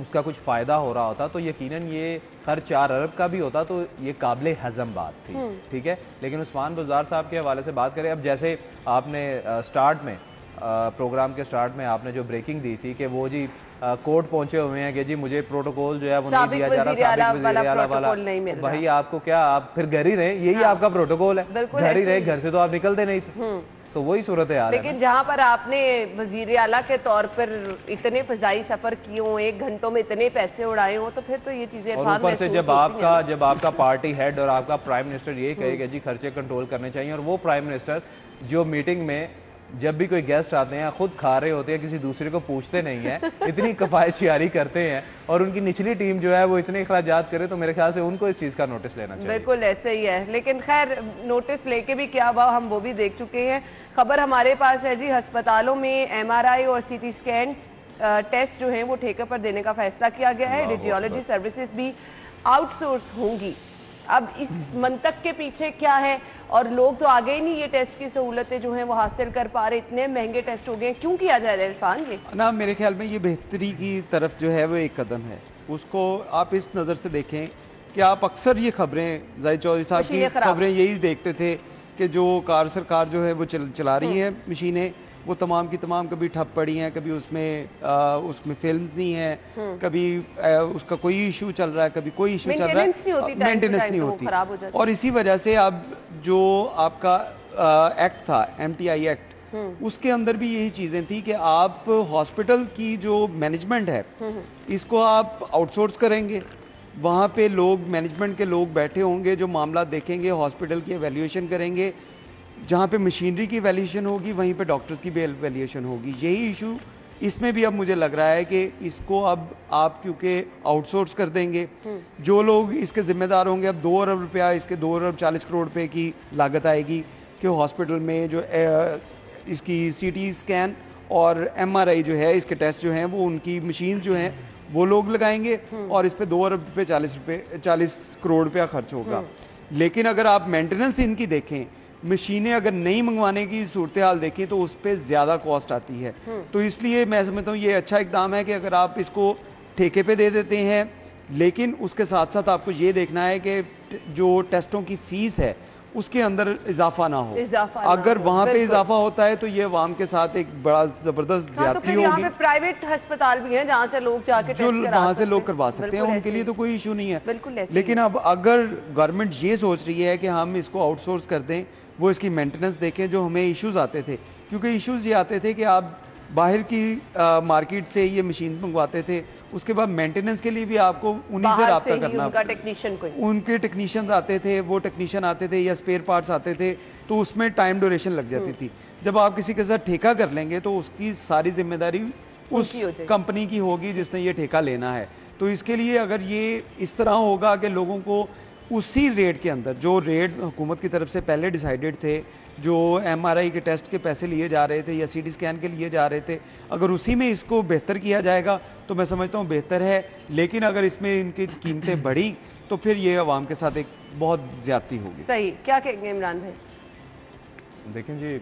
उसका कुछ फ़ायदा हो रहा होता तो यकीनन ये हर 4 अरब का भी होता तो ये काबिल हज़म बात थी, ठीक है। लेकिन उस्मान बुज़दार साहब के हवाले से बात करें, अब जैसे आपने स्टार्ट में प्रोग्राम के स्टार्ट में आपने जो ब्रेकिंग दी थी कि वो जी कोर्ट पहुंचे हुए हैं कि जी मुझे प्रोटोकॉल जो है वो नहीं दिया जा रहा, साबिक वज़ीर आला वाला भाई आपको क्या, आप फिर घर ही रहे, यही आपका प्रोटोकॉल है, घर ही रहे, घर से तो आप निकलते नहीं थे। तो वही सूरत है। लेकिन जहाँ पर आपने वजीर आला के तौर पर इतने फजाई सफर किए हो, 1 घंटों में इतने पैसे उड़ाए हो, तो फिर तो ये चीजें ऊपर से जब आपका पार्टी हेड और आपका प्राइम मिनिस्टर ये कहेगा जी खर्चे कंट्रोल करने चाहिए, और वो प्राइम मिनिस्टर जो मीटिंग में जब भी कोई गेस्ट आते हैं खुद खा रहे होते हैं, किसी दूसरे को पूछते नहीं है, इतनी कफायतशियारी करते हैं और उनकी निचली टीम जो है वो इतने अखराजात करे, तो मेरे ख्याल से उनको इस चीज का नोटिस लेना चाहिए। बिल्कुल ऐसे ही है, लेकिन खैर नोटिस लेके भी क्या हुआ हम वो भी देख चुके हैं। खबर हमारे पास है जी, अस्पतालों में MRI और CT स्कैन टेस्ट जो है वो ठेके पर देने का फैसला किया गया है। रेडियोलॉजी सर्विसेज भी आउटसोर्स होंगी। अब इस मंतक के पीछे क्या है, और लोग तो आगे ही नहीं ये टेस्ट की सहूलतें जो हैं वो हासिल कर पा रहे, इतने महंगे टेस्ट हो गए, क्यों किया जा रहा है इरफान ये ना? मेरे ख्याल में ये बेहतरी की तरफ जो है वो एक कदम है, उसको आप इस नज़र से देखें कि आप अक्सर ये खबरें, जाहिद चौधरी साहब की खबरें यही देखते थे कि जो सरकार जो है वो चला रही है मशीनें, वो तमाम की तमाम कभी ठप पड़ी हैं, कभी उसमें फिल्म नहीं है, कभी उसका कोई इशू चल रहा है, कभी कोई इशू चल रहा है, मेंटेनेंस नहीं होती। और इसी वजह से अब जो आपका एक्ट था MTI एक्ट, उसके अंदर भी यही चीज़ें थी कि आप हॉस्पिटल की जो मैनेजमेंट है इसको आप आउटसोर्स करेंगे, वहाँ पे लोग मैनेजमेंट के लोग बैठे होंगे जो मामला देखेंगे, हॉस्पिटल की एवेल्यूएशन करेंगे, जहाँ पे मशीनरी की वैल्यूएशन होगी वहीं पे डॉक्टर्स की भी वैल्यूएशन होगी। यही इशू इसमें भी अब मुझे लग रहा है कि इसको अब आप क्योंकि आउटसोर्स कर देंगे, जो लोग इसके जिम्मेदार होंगे, अब 2 अरब रुपया, इसके 2 अरब 40 करोड़ रुपए की लागत आएगी कि हॉस्पिटल में जो इसकी CT स्कैन और MRI जो है, इसके टेस्ट जो हैं वो उनकी मशीन जो हैं वो लोग लगाएंगे और इस पे 2 अरब रुपये 40 करोड़ रुपया खर्च होगा। लेकिन अगर आप मेंटेनेंस इनकी देखें, मशीनें अगर नहीं मंगवाने की सूरत हाल देखें तो उस पर ज़्यादा कॉस्ट आती है। तो इसलिए मैं समझता हूँ ये अच्छा इकदाम है कि अगर आप इसको ठेके पे दे देते हैं, लेकिन उसके साथ साथ आपको ये देखना है कि जो टेस्टों की फीस है उसके अंदर इजाफा ना हो। अगर वहाँ पे इजाफा होता है तो ये अवाम के साथ एक बड़ा जबरदस्त ज्यादती होगी। प्राइवेट अस्पताल भी हैं जहाँ से लोग जाके जो वहाँ से लोग करवा सकते हैं, उनके लिए तो कोई इशू नहीं है। लेकिन अब अगर गवर्नमेंट ये सोच रही है कि हम इसको आउटसोर्स कर दें, वो इसकी मेंटेनेंस देखें, जो हमें इश्यूज आते थे, क्योंकि इश्यूज ये आते थे कि आप बाहर की मार्केट से ये मशीन मंगवाते थे, उसके बाद मेंटेनेंस के लिए भी आपको उन्हीं से रब्ता करना, उनके टेक्नीशियन आते थे, वो टेक्नीशियन आते थे या स्पेयर पार्ट्स आते थे, तो उसमें टाइम ड्यूरेशन लग जाती थी। जब आप किसी के साथ ठेका कर लेंगे तो उसकी सारी जिम्मेदारी उस कंपनी की होगी जिसने ये ठेका लेना है। तो इसके लिए अगर ये इस तरह होगा कि लोगों को उसी रेट के अंदर, जो रेट हुकूमत की तरफ से पहले डिसाइडेड थे, जो MRI के टेस्ट के पैसे लिए जा रहे थे या CT स्कैन के लिए जा रहे थे, अगर उसी में इसको बेहतर किया जाएगा तो मैं समझता हूँ बेहतर है। लेकिन अगर इसमें इनकी कीमतें बढ़ी तो फिर ये अवाम के साथ एक बहुत ज्यादती होगी। सही, क्या कहेंगे इमरान भाई? देखें जी,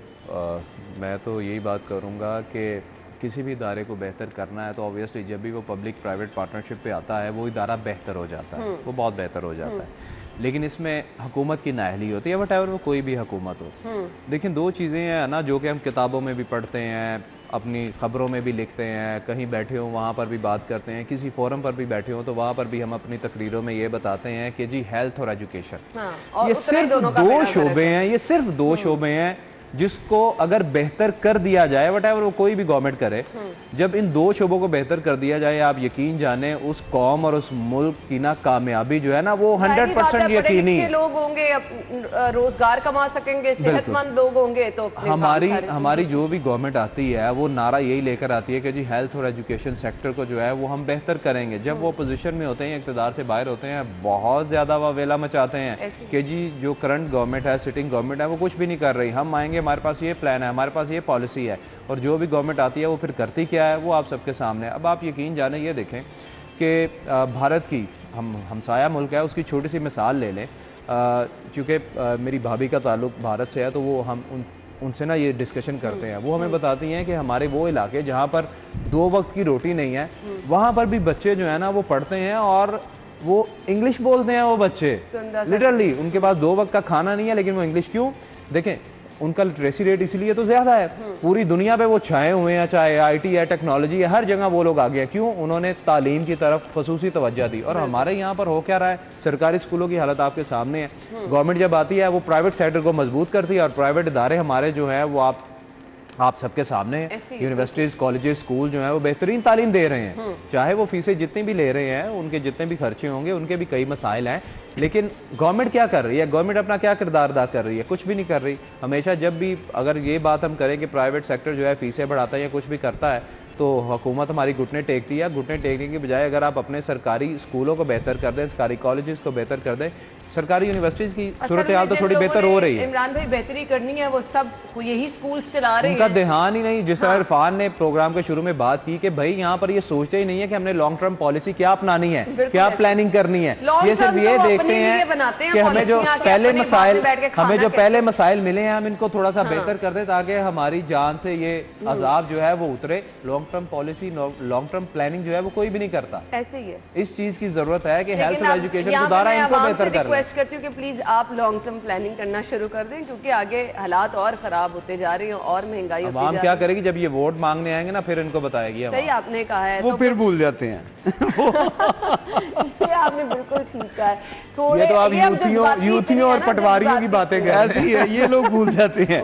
मैं तो यही बात करूँगा कि किसी भी इदारे को बेहतर करना है तो ऑब्वियसली जब भी वो पब्लिक प्राइवेट पार्टनरशिप पे आता है वो इदारा बेहतर हो जाता है, वो बहुत बेहतर हो जाता है। लेकिन इसमें हुकूमत की नाअहली होती है, वट एवर वो कोई भी हुकूमत हो। देखिए 2 चीज़ें हैं ना जो कि हम किताबों में भी पढ़ते हैं, अपनी ख़बरों में भी लिखते हैं, कहीं बैठे हों वहाँ पर भी बात करते हैं, किसी फोरम पर भी बैठे हों तो वहाँ पर भी हम अपनी तकरीरों में ये बताते हैं कि जी हेल्थ और एजुकेशन, और ये सिर्फ दो शोबे हैं, ये सिर्फ दो शोबे हैं जिसको अगर बेहतर कर दिया जाए, वटएवर वो कोई भी गवर्नमेंट करे, जब इन दो शोबों को बेहतर कर दिया जाए, आप यकीन जाने उस कौम और उस मुल्क की ना कामयाबी जो है ना वो 100% यकीनी है। लोग होंगे रोजगार कमा सकेंगे, सेहतमंद लोग होंगे, तो हमारी जो भी गवर्नमेंट आती है वो नारा यही लेकर आती है कि जी हेल्थ और एजुकेशन सेक्टर को जो है वो हम बेहतर करेंगे। जब वो पोजीशन में होते हैं, इक़्तिदार से बाहर होते हैं, बहुत ज्यादा वावेला मचाते हैं कि जी जो करंट गवर्नमेंट है, सिटिंग गवर्नमेंट है, वो कुछ भी नहीं कर रही, हम आएंगे, हमारे पास ये प्लान है, हमारे पास ये पॉलिसी है। और जो भी गवर्नमेंट आती है वो फिर करती क्या है वो आप सबके सामने। अब आप यकीन जाने ये देखें कि भारत की हमसाया मुल्क है, उसकी छोटी सी मिसाल ले लें। चूँकि मेरी भाभी का ताल्लुक भारत से है तो वो हम उनसे ना ये डिस्कशन करते हैं। वो हमें बताती हैं कि हमारे वो इलाके जहाँ पर 2 वक्त की रोटी नहीं है, वहाँ पर भी बच्चे जो है ना वो पढ़ते हैं और वो इंग्लिश बोलते हैं। वो बच्चे लिटरली उनके पास 2 वक्त का खाना नहीं है लेकिन वो इंग्लिश, क्यों? देखें उनका लिटरेसी रेट इसीलिए तो ज्यादा है। पूरी दुनिया पे वो छाए हुए हैं, चाहे IT है, टेक्नोलॉजी है, हर जगह वो लोग आगे हैं। क्यों? उन्होंने तालीम की तरफ खसूसी तवज्जो दी। और हमारे यहाँ पर हो क्या रहा है, सरकारी स्कूलों की हालत आपके सामने है। गवर्नमेंट जब आती है वो प्राइवेट सेक्टर को मजबूत करती है और प्राइवेट इदारे हमारे जो है वो आप सबके सामने हैं। यूनिवर्सिटीज, कॉलेजेस, स्कूल जो है वो बेहतरीन तालीम दे रहे हैं, चाहे वो फीसें जितनी भी ले रहे हैं, उनके जितने भी खर्चे होंगे, उनके भी कई मसाइल हैं। लेकिन गवर्नमेंट क्या कर रही है? गवर्नमेंट अपना क्या किरदार अदा कर रही है? कुछ भी नहीं कर रही। हमेशा जब भी अगर ये बात हम करें कि प्राइवेट सेक्टर जो है फीसें बढ़ाता है या कुछ भी करता है तो हुकूमत हमारी घुटने टेकती है। घुटने टेकने की बजाय अगर आप अपने सरकारी स्कूलों को बेहतर कर दें, सरकारी कॉलेजेस को बेहतर कर दें, सरकारी यूनिवर्सिटीज की सूरत हाल तो थोड़ी बेहतर हो रही है। इमरान भाई बेहतरी करनी है, वो सब यही स्कूल चला रहे हैं, उनका ध्यान ही नहीं। जिस तरह इरफान ने प्रोग्राम के शुरू में बात की कि भाई यहाँ पर ये सोचते ही नहीं है कि हमने लॉन्ग टर्म पॉलिसी क्या अपनानी है, क्या प्लानिंग करनी है। ये सिर्फ ये देखते हैं कि हमें जो पहले मसाइल मिले हैं हम इनको थोड़ा सा बेहतर कर दे ताकि हमारी जान से ये अजाब जो है वो उतरे। Long term policy, long term planning जो है वो कोई भी नहीं करता। ऐसे ही है। इस चीज की जरूरत है कि हेल्थ और एजुकेशन को दोबारा इनको बेहतर कर लें। करती हूँ कि प्लीज आप लॉन्ग टर्म प्लानिंग करना शुरू कर दें, क्योंकि आगे हालात और खराब होते जा रही हैं और महंगाई होती जा रही है। क्या करेगी जब ये वोट मांगने आएंगे ना फिर इनको बताएगी। सही आपने कहा है, वो फिर भूल जाते हैं। ये आपने बिल्कुल ठीक कहा है। ये तो आप यूथियों और पटवारियों की बातें कर ऐसी है, ये लोग भूल जाते हैं।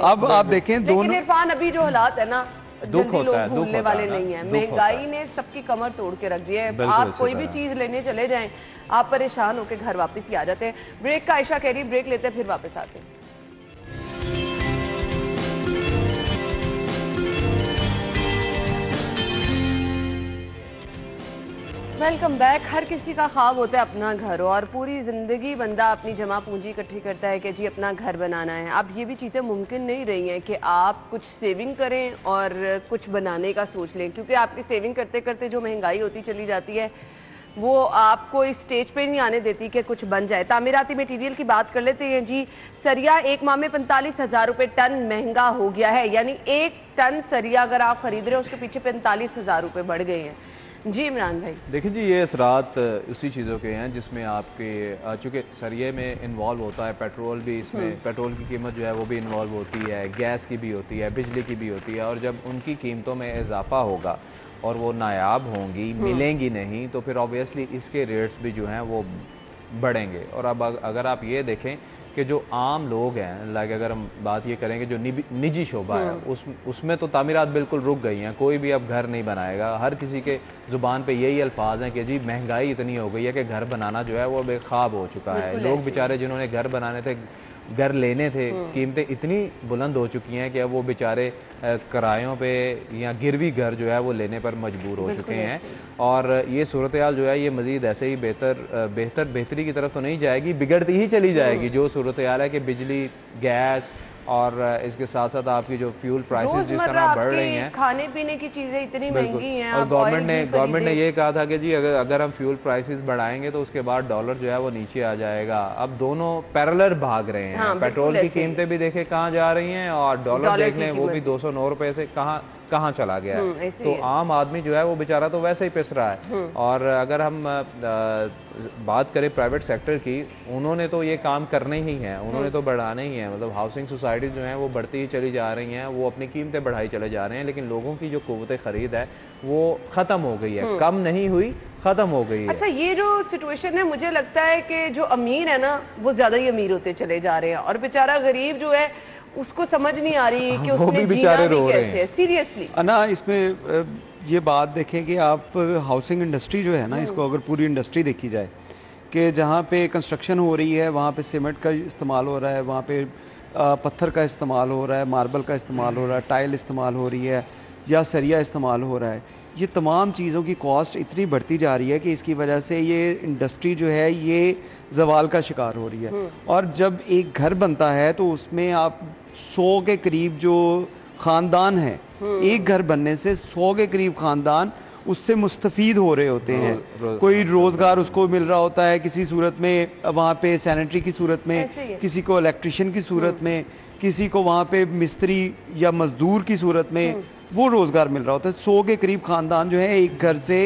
अब आप देखें दोनों इरफान अभी जो हालात है ना, दुख होता है, भूलने वाले नहीं है। महंगाई ने सबकी कमर तोड़ के रख दी है। आप कोई भी चीज लेने चले जाएं, आप परेशान होकर घर वापस ही आ जाते हैं। ब्रेक का आयशा कह रही, ब्रेक लेते हैं फिर वापस आते हैं। Welcome back. हर किसी का ख्वाब होता है अपना घर, और पूरी ज़िंदगी बंदा अपनी जमा पूंजी इकट्ठी करता है कि जी अपना घर बनाना है। अब ये भी चीज़ें मुमकिन नहीं रही हैं कि आप कुछ सेविंग करें और कुछ बनाने का सोच लें, क्योंकि आपकी सेविंग करते करते जो महंगाई होती चली जाती है वो आपको इस स्टेज पे नहीं आने देती कि कुछ बन जाए। तामीराती मटीरियल की बात कर लेते हैं जी। सरिया एक माह में 45,000 रुपये टन महंगा हो गया है, यानी 1 टन सरिया अगर आप खरीद रहे हो उसके पीछे 45,000 रुपये बढ़ गए हैं। जी इमरान भाई। देखिए जी, ये असरात उसी चीज़ों के हैं जिसमें आपके चूँकि सरिये में इन्वॉल्व होता है पेट्रोल भी, इसमें पेट्रोल की कीमत जो है वो भी इन्वॉल्व होती है, गैस की भी होती है, बिजली की भी होती है। और जब उनकी कीमतों में इजाफा होगा और वो नायाब होंगी, मिलेंगी नहीं, तो फिर ऑब्वियसली इसके रेट्स भी जो हैं वो बढ़ेंगे। और अब अगर आप ये देखें कि जो आम लोग हैं, लाइक अगर हम बात ये करेंगे जो निजी शोबा है उसमें तो तामीरात बिल्कुल रुक गई हैं। कोई भी अब घर नहीं बनाएगा। हर किसी के ज़ुबान पे यही अल्फाज हैं कि जी महंगाई इतनी हो गई है कि घर बनाना जो है वो बेख्वाब हो चुका है। लोग बेचारे जिन्होंने घर बनाने थे, घर लेने थे, कीमतें इतनी बुलंद हो चुकी हैं कि अब वो बेचारे किरायों पे या गिरवी घर जो है वो लेने पर मजबूर हो चुके हैं। और ये सूरत हाल जो है ये मज़ीद ऐसे ही बेहतरी की तरफ तो नहीं जाएगी, बिगड़ती ही चली जाएगी। जो सूरत हाल है कि बिजली, गैस और इसके साथ साथ आपकी जो फ्यूल प्राइसेस जिस तरह बढ़ रही हैं, खाने पीने की चीजें इतनी महंगी हैं। और गवर्नमेंट ने ये कहा था कि जी अगर हम फ्यूल प्राइसेस बढ़ाएंगे तो उसके बाद डॉलर जो है वो नीचे आ जाएगा। अब दोनों पैरेलल भाग रहे हैं। पेट्रोल की कीमतें भी देखें कहाँ जा रही हैं और डॉलर देख लें वो भी 209 रुपए से कहाँ कहाँ चला गया है। तो आम आदमी जो है वो बेचारा तो वैसे ही पिस रहा है। और अगर हम बात करें प्राइवेट सेक्टर की, उन्होंने तो ये काम करने ही है, उन्होंने तो बढ़ाने ही है। मतलब हाउसिंग सोसाइटीज़ जो हैं वो बढ़ती ही चली जा रही हैं, वो अपनी कीमतें बढ़ाई चले जा रहे हैं, लेकिन लोगों की जो क़ुव्वत ख़रीद है वो ख़त्म हो गई है, कम नहीं हुई, ख़त्म हो गई है। अच्छा, ये जो सिचुएशन है मुझे लगता है कि जो अमीर है ना वो ज़्यादा ही अमीर होते चले जा रहे हैं और बेचारा गरीब जो है उसको समझ नहीं आ रही कि उसने भी बेचारे रो रहे हैं। सीरियसली ना, इसमें ये बात देखें कि आप हाउसिंग इंडस्ट्री जो है ना, इसको अगर पूरी इंडस्ट्री देखी जाए कि जहाँ पे कंस्ट्रक्शन हो रही है वहाँ पे सीमेंट का इस्तेमाल हो रहा है, वहाँ पे पत्थर का इस्तेमाल हो रहा है, मार्बल का इस्तेमाल हो रहा है, टाइल इस्तेमाल हो रही है या सरिया इस्तेमाल हो रहा है, ये तमाम चीज़ों की कॉस्ट इतनी बढ़ती जा रही है कि इसकी वजह से ये इंडस्ट्री जो है ये जवाल का शिकार हो रही है। और जब एक घर बनता है तो उसमें आप 100 के करीब जो ख़ानदान है, एक घर बनने से 100 के करीब ख़ानदान उससे मुस्तफ़ीद हो रहे होते हैं। कोई रोज़गार उसको मिल रहा होता है किसी सूरत में, वहाँ पे सैनिटरी की सूरत में, किसी को इलेक्ट्रिशियन की सूरत में, किसी को वहाँ पे मिस्त्री या मज़दूर की सूरत में वो रोज़गार मिल रहा होता है। 100 के करीब ख़ानदान जो है एक घर से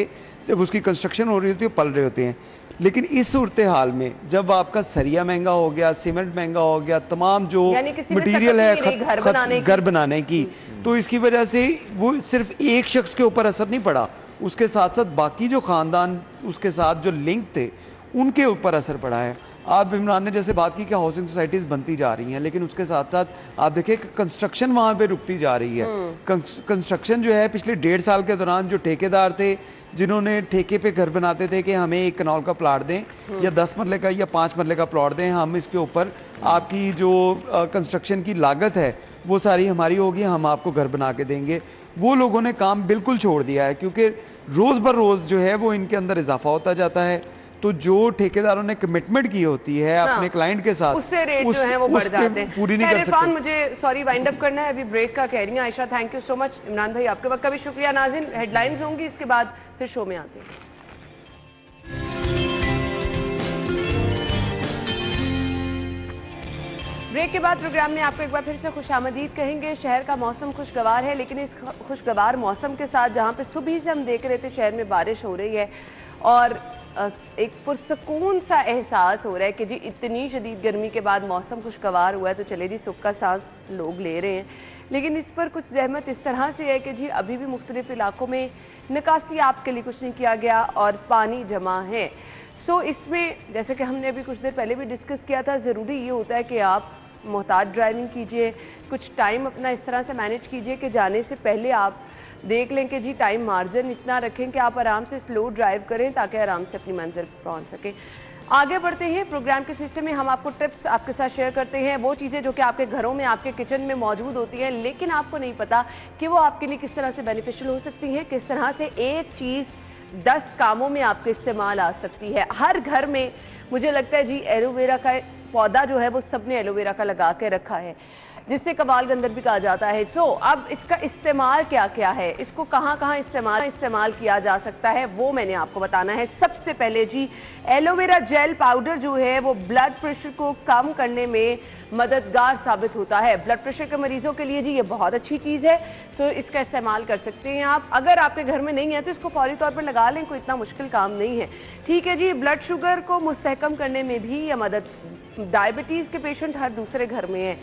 जब उसकी कंस्ट्रक्शन हो रही होती है पल रहे होते हैं। लेकिन इस सूरत हाल में जब आपका सरिया महंगा हो गया, सीमेंट महंगा हो गया, तमाम जो मटीरियल है घर बनाने की, तो इसकी वजह से वो सिर्फ एक शख्स के ऊपर असर नहीं पड़ा, उसके साथ साथ बाकी जो ख़ानदान उसके साथ जो लिंक थे उनके ऊपर असर पड़ा है। आप इमरान ने जैसे बात की कि हाउसिंग सोसाइटीज़ बनती जा रही हैं, लेकिन उसके साथ साथ आप देखिए कंस्ट्रक्शन वहाँ पे रुकती जा रही है। कंस्ट्रक्शन जो है पिछले 1.5 साल के दौरान जो ठेकेदार थे जिन्होंने ठेके पे घर बनाते थे कि हमें 1 कनाल का प्लाट दें या 10 मरले का या 5 मरले का प्लाट दें, हम इसके ऊपर आपकी जो कंस्ट्रक्शन की लागत है वो सारी हमारी होगी, हम आपको घर बना के देंगे, वो लोगों ने काम बिल्कुल छोड़ दिया है क्योंकि रोज़ बर रोज़ जो है वो इनके अंदर इजाफा होता जाता है। तो जो ठेकेदारों ने कमिटमेंट की होती है अपने क्लाइंट के साथ, उससे रेट जो है वो बढ़ जाते हैं। पूरी नहीं कर सकते। मुझे सॉरी वाइंड अप करना है, अभी ब्रेक का कह रही हैं Ayesha. Thank you so much Imran भाई, आपके वक्त का भी शुक्रिया। नाज़रीन, हेडलाइंस होंगी, इसके बाद फिर शो में आते हैं। ब्रेक के बाद प्रोग्राम में आपको एक बार फिर से खुशामदीद कहेंगे। शहर का मौसम खुशगवार है, लेकिन इस खुशगवार मौसम के साथ जहाँ पे सुबह से हम देख रहे थे शहर में बारिश हो रही है और एक पुरसकून सा एहसास हो रहा है कि जी इतनी शदीद गर्मी के बाद मौसम खुशगवार हुआ है तो चले जी सुख का सांस लोग ले रहे हैं। लेकिन इस पर कुछ जहमत इस तरह से है कि जी अभी भी मुख्तलिफ इलाकों में निकासी आपके लिए कुछ नहीं किया गया और पानी जमा है। सो इसमें जैसे कि हमने अभी कुछ देर पहले भी डिस्कस किया था, ज़रूरी ये होता है कि आप मोहतात ड्राइविंग कीजिए, कुछ टाइम अपना इस तरह से मैनेज कीजिए कि जाने से पहले आप देख लें कि जी टाइम मार्जिन इतना रखें कि आप आराम से स्लो ड्राइव करें ताकि आराम से अपनी मंजिल पहुंच सकें। आगे बढ़ते हैं प्रोग्राम के सिलसिले में, हम आपको टिप्स आपके साथ शेयर करते हैं, वो चीज़ें जो कि आपके घरों में आपके किचन में मौजूद होती हैं लेकिन आपको नहीं पता कि वो आपके लिए किस तरह से बेनिफिशियल हो सकती हैं, किस तरह से एक चीज़ 10 कामों में आपके इस्तेमाल आ सकती है। हर घर में मुझे लगता है जी एलोवेरा का पौधा जो है वो सबने एलोवेरा का लगा के रखा है, जिससे कबाल गंदर भी कहा जाता है। सो अब इसका इस्तेमाल क्या क्या है, इसको कहाँ कहाँ इस्तेमाल किया जा सकता है, वो मैंने आपको बताना है। सबसे पहले जी एलोवेरा जेल पाउडर जो है वो ब्लड प्रेशर को कम करने में मददगार साबित होता है। ब्लड प्रेशर के मरीजों के लिए जी ये बहुत अच्छी चीज़ है, तो इसका इस्तेमाल कर सकते हैं आप। अगर आपके घर में नहीं है तो इसको फौरी तौर पर लगा लें, कोई इतना मुश्किल काम नहीं है। ठीक है जी, ब्लड शुगर को मुस्तहकम करने में भी यह मदद, डायबिटीज़ के पेशेंट हर दूसरे घर में है,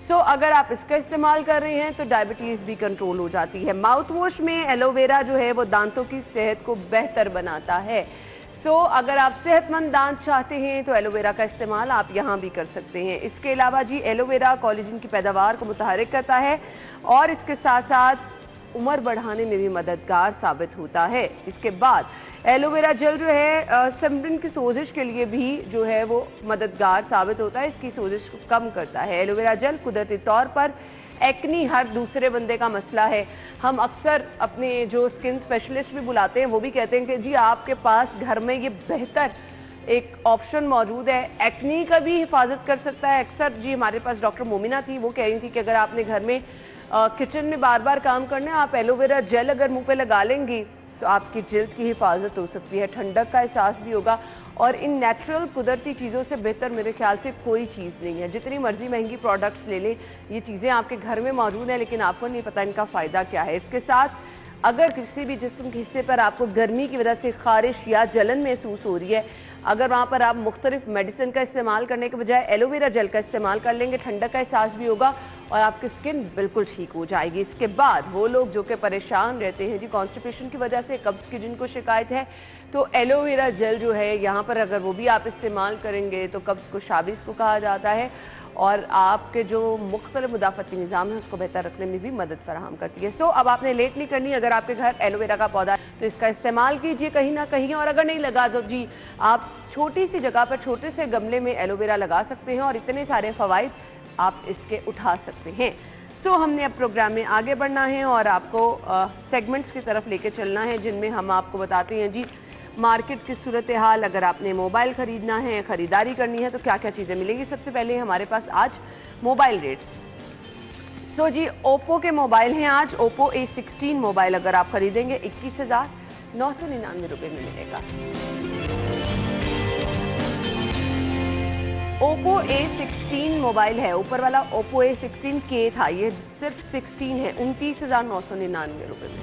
सो अगर आप इसका इस्तेमाल कर रहे हैं तो डायबिटीज़ भी कंट्रोल हो जाती है। माउथ वॉश में एलोवेरा जो है वो दांतों की सेहत को बेहतर बनाता है। सो अगर आप सेहतमंद दांत चाहते हैं तो एलोवेरा का इस्तेमाल आप यहाँ भी कर सकते हैं। इसके अलावा जी एलोवेरा कोलेजन की पैदावार को मुतहरिक करता है और इसके साथ साथ उम्र बढ़ाने में भी मददगार साबित होता है। इसके बाद एलोवेरा जेल जो है सनबर्न की सोजिश के लिए भी जो है वो मददगार साबित होता है, इसकी सोजिश को कम करता है। एलोवेरा जेल कुदरती तौर पर एक्नी हर दूसरे बंदे का मसला है। हम अक्सर अपने जो स्किन स्पेशलिस्ट भी बुलाते हैं वो भी कहते हैं कि जी आपके पास घर में ये बेहतर एक ऑप्शन मौजूद है, एक्नी का भी हिफाजत कर सकता है। अक्सर जी हमारे पास डॉक्टर मोमिना थी, वो कह रही थी कि अगर आपने घर में किचन में बार बार काम करना है, आप एलोवेरा जेल अगर मुंह पे लगा लेंगी तो आपकी जिल्द की हिफाजत हो सकती है, ठंडक का एहसास भी होगा और इन नेचुरल कुदरती चीज़ों से बेहतर मेरे ख्याल से कोई चीज़ नहीं है। जितनी मर्जी महंगी प्रोडक्ट्स ले लें, ये चीज़ें आपके घर में मौजूद हैं, लेकिन आपको नहीं पता इनका फ़ायदा क्या है। इसके साथ अगर किसी भी जिस्म के हिस्से पर आपको गर्मी की वजह से खारिश या जलन महसूस हो रही है, अगर वहाँ पर आप मुख्तलिफ मेडिसिन का इस्तेमाल करने के बजाय एलोवेरा जेल का इस्तेमाल कर लेंगे, ठंडक का एहसास भी होगा और आपकी स्किन बिल्कुल ठीक हो जाएगी। इसके बाद वो लोग जो कि परेशान रहते हैं जी कॉन्स्टिपेशन की वजह से, कब्ज़ की जिनको शिकायत है, तो एलोवेरा जेल जो है यहाँ पर अगर वो भी आप इस्तेमाल करेंगे तो कब्ज़ को शाबिस को कहा जाता है और आपके जो मुख्तलिफ मुदाफ़ती निज़ाम है उसको बेहतर रखने में भी मदद फराहम करती है। सो अब आपने लेट नहीं करनी, अगर आपके घर एलोवेरा का पौधा है तो इसका इस्तेमाल कीजिए कहीं ना कहीं, और अगर नहीं लगा तो जी आप छोटी सी जगह पर छोटे से गमले में एलोवेरा लगा सकते हैं और इतने सारे फ़वाइद आप इसके उठा सकते हैं। सो हमने अब प्रोग्राम में आगे बढ़ना है और आपको सेगमेंट्स की तरफ लेके चलना है जिनमें हम आपको बताते हैं जी मार्केट की सूरत हाल। अगर आपने मोबाइल ख़रीदना है, ख़रीदारी करनी है तो क्या क्या चीज़ें मिलेंगी। सबसे पहले हमारे पास आज मोबाइल रेट्स। सो जी ओप्पो के मोबाइल हैं आज। ओप्पो A16 मोबाइल अगर आप ख़रीदेंगे 21,999 रुपये में मिलेगा। ओप्पो A16 मोबाइल है, ऊपर वाला ओप्पो A16K था, ये सिर्फ 16 है, 29,999 रुपये में।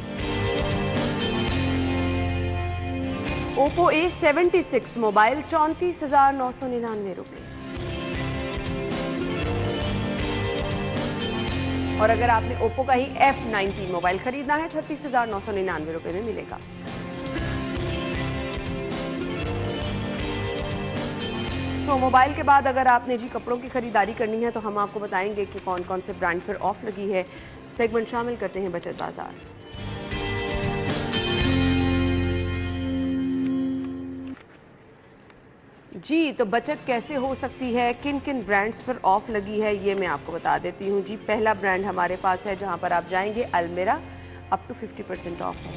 ओप्पो A76 मोबाइल 34,999 रुपये। और अगर आपने ओप्पो का ही F90 मोबाइल खरीदना है 36,999 रुपये में मिलेगा। तो मोबाइल के बाद अगर आपने जी कपड़ों की खरीदारी करनी है तो हम आपको बताएंगे कि कौन कौन से ब्रांड पर ऑफ लगी है। सेगमेंट शामिल करते हैं बचत बाजार। जी तो बचत कैसे हो सकती है, किन किन ब्रांड्स पर ऑफ लगी है, ये मैं आपको बता देती हूँ जी। पहला ब्रांड हमारे पास है जहाँ पर आप जाएंगे अलमेरा, अप टू 50% ऑफ है।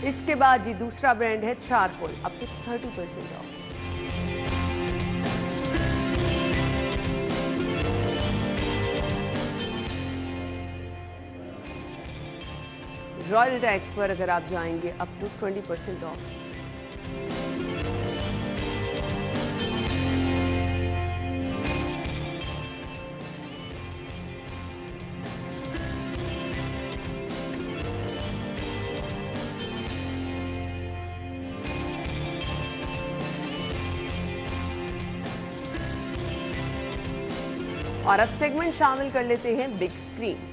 इसके बाद जी दूसरा ब्रांड है charcoal, up to 30% off. Royal tax पर अगर आप जाएंगे अप टू 20% ऑफ। और अब सेगमेंट शामिल कर लेते हैं बिग स्क्रीन।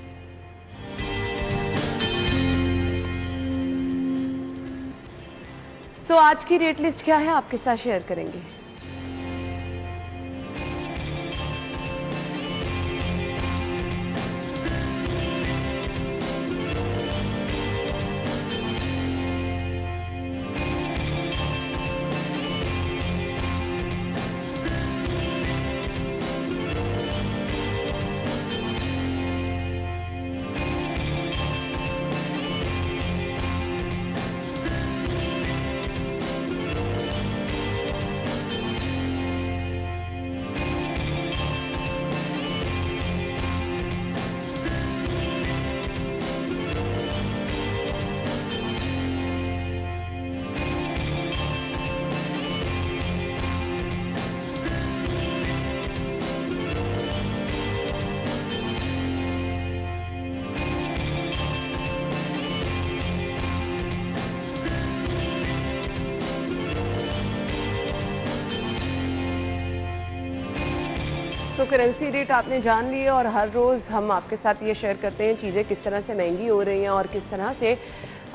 तो आज की रेट लिस्ट क्या है आपके साथ शेयर करेंगे। तो करेंसी रेट आपने जान लिए और हर रोज़ हम आपके साथ ये शेयर करते हैं चीज़ें किस तरह से महंगी हो रही हैं और किस तरह से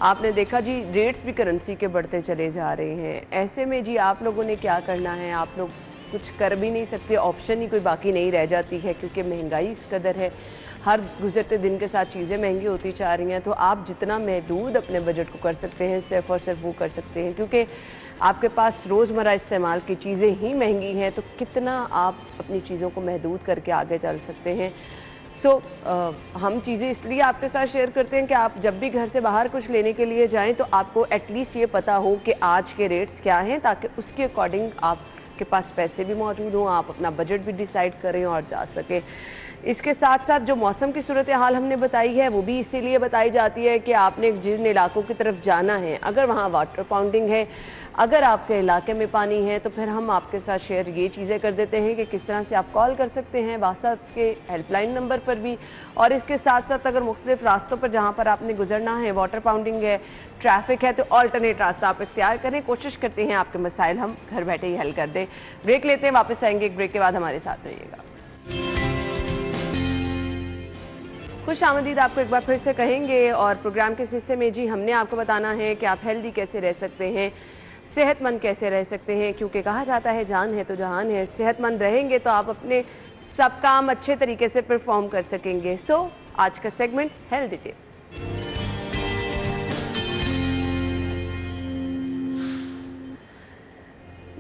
आपने देखा जी रेट्स भी करेंसी के बढ़ते चले जा रहे हैं। ऐसे में जी आप लोगों ने क्या करना है, आप लोग कुछ कर भी नहीं सकते, ऑप्शन ही कोई बाकी नहीं रह जाती है क्योंकि महंगाई इस कदर है, हर गुजरते दिन के साथ चीज़ें महंगी होती जा रही हैं। तो आप जितना महदूद अपने बजट को कर सकते हैं सिर्फ और सिर्फ वो कर सकते हैं, क्योंकि आपके पास रोज़मर्रा इस्तेमाल की चीज़ें ही महंगी हैं, तो कितना आप अपनी चीज़ों को महदूद करके आगे चल सकते हैं। हम चीज़ें इसलिए आपके साथ शेयर करते हैं कि आप जब भी घर से बाहर कुछ लेने के लिए जाएं तो आपको एटलीस्ट ये पता हो कि आज के रेट्स क्या हैं, ताकि उसके अकॉर्डिंग आपके पास पैसे भी मौजूद हों, आप अपना बजट भी डिसाइड करें और जा सकें। इसके साथ साथ जो मौसम की सूरत हाल हमने बताई है वो भी इसीलिए बताई जाती है कि आपने जिन इलाकों की तरफ जाना है, अगर वहाँ वाटर पाउंडिंग है, अगर आपके इलाके में पानी है, तो फिर हम आपके साथ शेयर ये चीज़ें कर देते हैं कि किस तरह से आप कॉल कर सकते हैं बासात के हेल्पलाइन नंबर पर भी। और इसके साथ साथ अगर मुख्तलिफ रास्तों पर जहाँ पर आपने गुजरना है वाटर पाउंडिंग है, ट्रैफिक है, तो ऑल्टरनेट रास्ता आप इख्तियार करें। कोशिश करते हैं आपके मसाइल हम घर बैठे ही हल कर दें। ब्रेक लेते हैं, वापस आएंगे। एक ब्रेक के बाद हमारे साथ रहिएगा। खुश आमदीद आपको एक बार फिर से कहेंगे। और प्रोग्राम के इस हिस्से में जी हमने आपको बताना है कि आप हेल्दी कैसे रह सकते हैं, सेहतमंद कैसे रह सकते हैं, क्योंकि कहा जाता है जान है तो जहान है। सेहतमंद रहेंगे तो आप अपने सब काम अच्छे तरीके से परफॉर्म कर सकेंगे। सो आज का सेगमेंट हेल्दी टिप।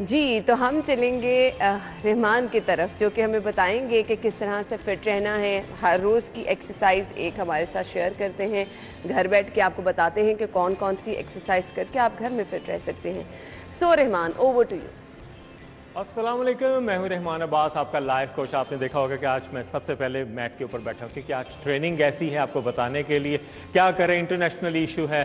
जी तो हम चलेंगे रहमान की तरफ, जो कि हमें बताएंगे कि किस तरह से फिट रहना है। हर रोज़ की एक्सरसाइज एक हमारे साथ शेयर करते हैं, घर बैठ के आपको बताते हैं कि कौन कौन सी एक्सरसाइज करके आप घर में फिट रह सकते हैं। सो रहमान, ओवर टू यू। अस्सलाम वालेकुम, मैं हूं रहमान अब्बास, आपका लाइफ कोच। आपने देखा होगा कि आज मैं सबसे पहले मैट के ऊपर बैठा हूं क्योंकि आज ट्रेनिंग ऐसी है आपको बताने के लिए। क्या करें, इंटरनेशनल इशू है,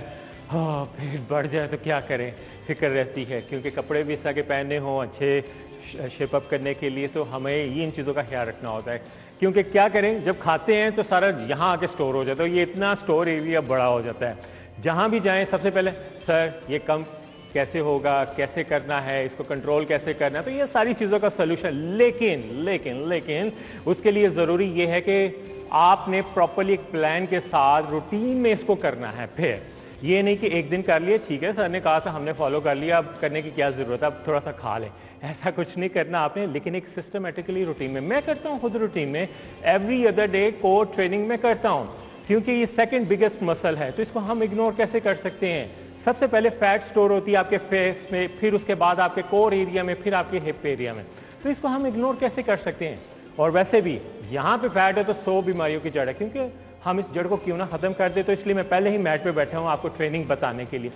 हाँ पेट बढ़ जाए तो क्या करें, फिक्र रहती है। क्योंकि कपड़े भी इस आगे पहने हों अच्छे शेप अप करने के लिए, तो हमें ये इन चीज़ों का ख्याल रखना होता है। क्योंकि क्या करें, जब खाते हैं तो सारा यहाँ आके स्टोर हो जाता है, ये इतना स्टोर एरिया बड़ा हो जाता है। जहाँ भी जाएं सबसे पहले सर ये कम कैसे होगा, कैसे करना है, इसको कंट्रोल कैसे करना है, तो ये सारी चीज़ों का सलूशन। लेकिन लेकिन लेकिन उसके लिए ज़रूरी ये है कि आपने प्रॉपरली एक प्लान के साथ रूटीन में इसको करना है। फिर ये नहीं कि एक दिन कर लिए, ठीक है सर ने कहा था हमने फॉलो कर लिया, अब करने की क्या ज़रूरत है, अब थोड़ा सा खा लें, ऐसा कुछ नहीं करना आपने। लेकिन एक सिस्टमेटिकली रूटीन में मैं करता हूँ, खुद रूटीन में every other day core training में करता हूँ, क्योंकि ये सेकंड बिगेस्ट मसल है। तो इसको हम इग्नोर कैसे कर सकते हैं। सबसे पहले फैट स्टोर होती है आपके फेस में, फिर उसके बाद आपके कोर एरिया में, फिर आपके हिप एरिया में। तो इसको हम इग्नोर कैसे कर सकते हैं। और वैसे भी यहाँ पे फैट है तो 100 बीमारियों की जड़ है, क्योंकि हम इस जड़ को क्यों ना ख़त्म कर दे। तो इसलिए मैं पहले ही मैट पे बैठा हूँ आपको ट्रेनिंग बताने के लिए।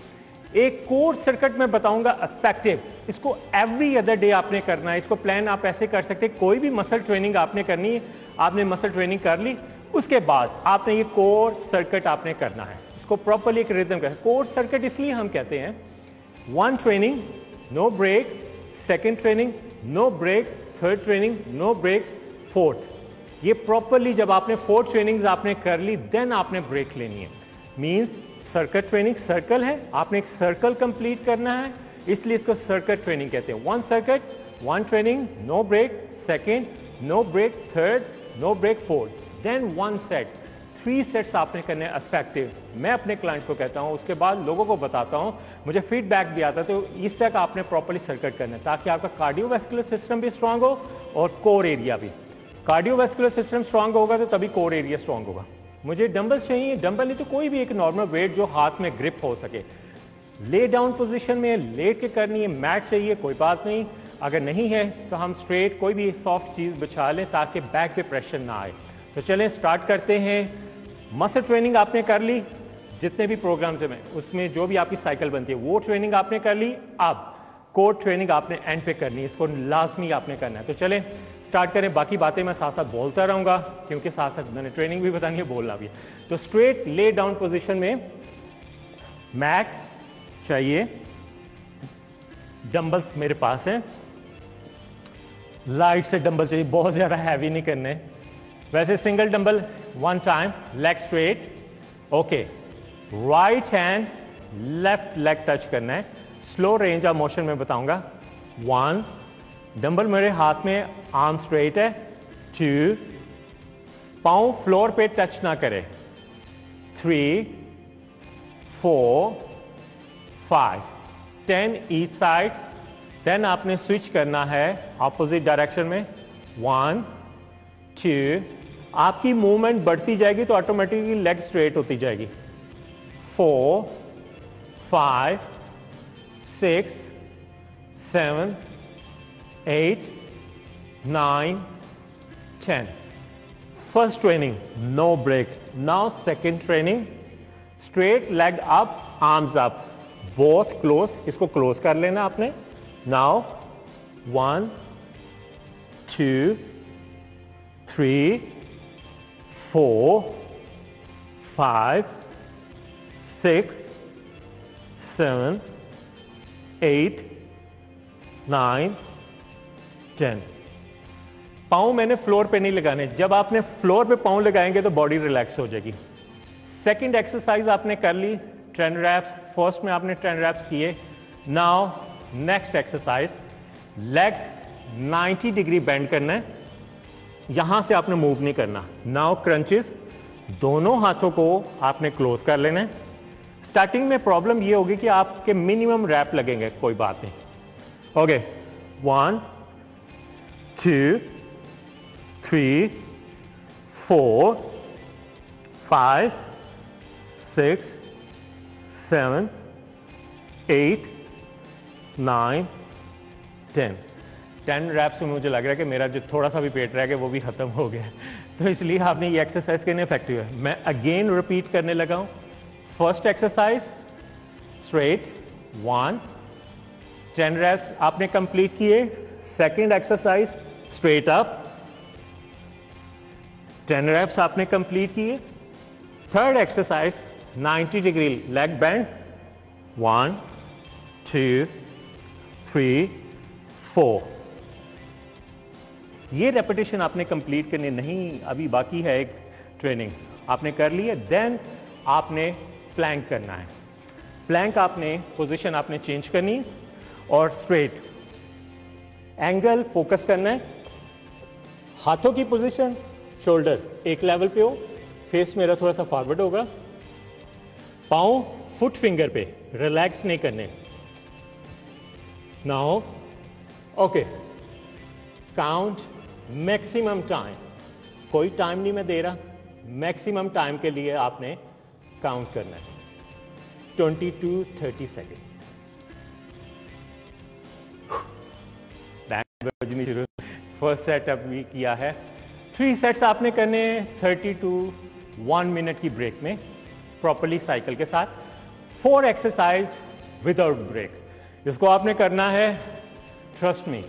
एक कोर सर्किट में बताऊंगा इफेक्टिव, इसको एवरी अदर डे आपने करना है। इसको प्लान आप ऐसे कर सकते हैं, कोई भी मसल ट्रेनिंग आपने करनी है, आपने मसल ट्रेनिंग कर ली, उसके बाद आपने ये कोर सर्किट आपने करना है। इसको प्रॉपरली एक रिदम कर। कोर सर्किट इसलिए हम कहते हैं 1 training no break, 2nd training no break, 3rd training no break, 4th। ये प्रॉपरली जब आपने 4 ट्रेनिंग्स आपने कर ली, देन आपने ब्रेक लेनी है। मींस सर्किट ट्रेनिंग, सर्कल है, आपने एक सर्कल कंप्लीट करना है, इसलिए इसको सर्किट ट्रेनिंग कहते हैं। 1 circuit, 1 training no break, 2nd no break, 3rd no break, 4th, then 1 set. 3 sets आपने करने इफेक्टिव। मैं अपने क्लाइंट को कहता हूँ, उसके बाद लोगों को बताता हूँ, मुझे फीडबैक भी आता है। तो इस तरह का आपने प्रॉपरली सर्किट करना है, ताकि आपका कार्डियोवैस्कुलर सिस्टम भी स्ट्रांग हो और कोर एरिया भी। कार्डियोवैस्कुलर सिस्टम स्ट्रांग होगा तो तभी कोर एरिया स्ट्रांग होगा। मुझे डंबल्स चाहिए, डंबल नहीं तो कोई भी एक नॉर्मल वेट जो हाथ में ग्रिप हो सके। ले डाउन पोजीशन में लेट के करनी है। मैट चाहिए, कोई बात नहीं, अगर नहीं है तो हम स्ट्रेट कोई भी सॉफ्ट चीज़ बिछा लें ताकि बैक पे प्रेशर ना आए। तो चलें स्टार्ट करते हैं। मसल ट्रेनिंग आपने कर ली, जितने भी प्रोग्राम्स हैं उसमें जो भी आपकी साइकिल बनती है वो ट्रेनिंग आपने कर ली। अब कोर ट्रेनिंग आपने एंड पे करनी है, इसको लाजमी आपने करना है। तो चलें स्टार्ट करें। बाकी बातें मैं साथ साथ बोलता रहूँगा, क्योंकि साथ साथ मैंने ट्रेनिंग भी बतानी है, बोलना भी है। तो स्ट्रेट ले डाउन पोजीशन में मैट चाहिए, डंबल्स मेरे पास हैं, लाइट से डंबल चाहिए, बहुत ज़्यादा हैवी नहीं करने। वैसे single dumbbell 1 time, leg straight, okay. Right hand left leg touch करना है, स्लो रेंज ऑफ मोशन में बताऊंगा। 1, डंबल मेरे हाथ में, आर्म स्ट्रेट है। 2, पाँव फ्लोर पे टच ना करे। 3, 4, 5, 10 ईच साइड। देन आपने स्विच करना है ऑपोजिट डायरेक्शन में। 1, 2, आपकी मूवमेंट बढ़ती जाएगी तो ऑटोमेटिकली लेग स्ट्रेट होती जाएगी। 4, 5, 6, 7, 8, 9, 10। First training no break. Now second training, straight leg up, arms up, both close. इसको क्लोज कर लेना आपने। नाउ 1, 2, 3, 4, 5, 6, 7, 8, 9, 10। पाँव मैंने फ्लोर पे नहीं लगाने। जब आपने फ्लोर पे पाँव लगाएंगे तो बॉडी रिलैक्स हो जाएगी। सेकंड एक्सरसाइज आपने कर ली 10 रैप्स। फर्स्ट में आपने 10 रैप्स किए। Now next exercise, leg 90 degree bend करना है, यहां से आपने मूव नहीं करना। नाउ क्रंचेस, दोनों हाथों को आपने क्लोज कर लेना है। स्टार्टिंग में प्रॉब्लम ये होगी कि आपके मिनिमम रैप लगेंगे, कोई बात नहीं। ओके, 1, 2, 3, 4, 5, 6, 7, 8, 9, 10। 10 रैप्स में मुझे लग रहा है कि मेरा जो थोड़ा सा भी पेट रह गया वो भी खत्म हो गया, तो इसलिए आपने ये एक्सरसाइज करनी इफेक्टिव है। मैं अगेन रिपीट करने लगा हूं। फर्स्ट एक्सरसाइज स्ट्रेट 1, 10 रैप्स आपने कंप्लीट किए। Second exercise straight up, 10 reps आपने कंप्लीट किए। Third exercise 90 degree leg bend, 1, 2, 3, 4। ये रेपिटेशन आपने कंप्लीट करनी नहीं, अभी बाकी है एक ट्रेनिंग। आपने कर ली है। देन आपने प्लैंक करना है। प्लैंक आपने पोजीशन आपने चेंज करनी और स्ट्रेट एंगल फोकस करना है। हाथों की पोजीशन, शोल्डर एक लेवल पे हो, फेस मेरा थोड़ा सा फॉरवर्ड होगा, पाँव फुट फिंगर पे, रिलैक्स नहीं करने। Now okay, count maximum time, कोई टाइम नहीं मैं दे रहा, मैक्सिमम टाइम के लिए आपने काउंट करना है, 20 to 30 सेकेंड। फर्स्ट सेट अभी किया है। 3 सेट्स आपने करने 30 to 1 मिनट की ब्रेक में, प्रॉपरली साइकिल के साथ। 4 एक्सरसाइज विदाउट ब्रेक। इसको आपने करना है, ट्रस्ट मी,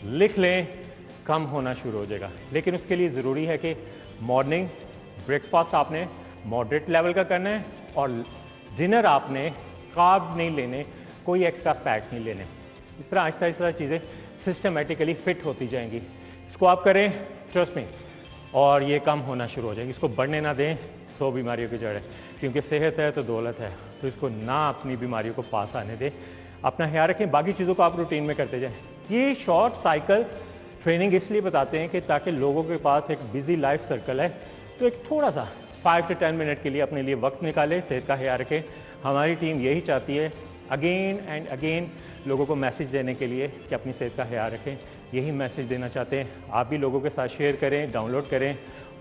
लिख लें, कम होना शुरू हो जाएगा। लेकिन उसके लिए ज़रूरी है कि मॉर्निंग ब्रेकफास्ट आपने मॉडरेट लेवल का करना है और डिनर आपने कार्ब नहीं लेने, कोई एक्स्ट्रा फैट नहीं लेने। इस तरह आहिस्ता आहिस्ता चीज़ें सिस्टमेटिकली फिट होती जाएंगी। इसको आप करें, ट्रस्ट में, और ये कम होना शुरू हो जाएगी। इसको बढ़ने ना दें, 100 बीमारियों की जड़ है, क्योंकि सेहत है तो दौलत है, तो इसको ना अपनी बीमारियों को पास आने दें। अपना ख्याल रखें, बाकी चीज़ों को आप रूटीन में करते जाएं। ये शॉर्ट साइकिल ट्रेनिंग इसलिए बताते हैं कि ताकि लोगों के पास एक बिजी लाइफ सर्कल है, तो एक थोड़ा सा 5 to 10 मिनट के लिए अपने लिए वक्त निकालें, सेहत का ख्याल रखें। हमारी टीम यही चाहती है, अगेन एंड अगेन लोगों को मैसेज देने के लिए कि अपनी सेहत का ख्याल रखें। यही मैसेज देना चाहते हैं। आप भी लोगों के साथ शेयर करें, डाउनलोड करें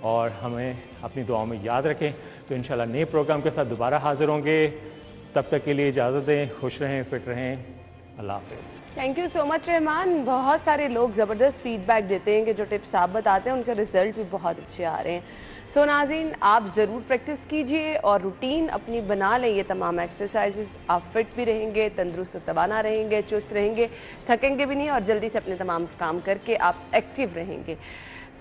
और हमें अपनी दुआओं में याद रखें। तो इंशाल्लाह नए प्रोग्राम के साथ दोबारा हाजिर होंगे। तब तक के लिए इजाज़त दें, खुश रहें, फिट रहें। अल्लाह हाफ़िज़। Thank you so much Rahman. बहुत सारे लोग ज़बरदस्त फीडबैक देते हैं कि जो टिप्स आप बताते हैं उनके रिजल्ट भी बहुत अच्छे आ रहे हैं। सो नाज़रीन, आप ज़रूर प्रैक्टिस कीजिए और रूटीन अपनी बना लें ये तमाम एक्सरसाइजेज। आप फिट भी रहेंगे, तंदुरुस्त तवाना रहेंगे, चुस्त रहेंगे, थकेंगे भी नहीं और जल्दी से अपने तमाम काम करके आप एक्टिव रहेंगे।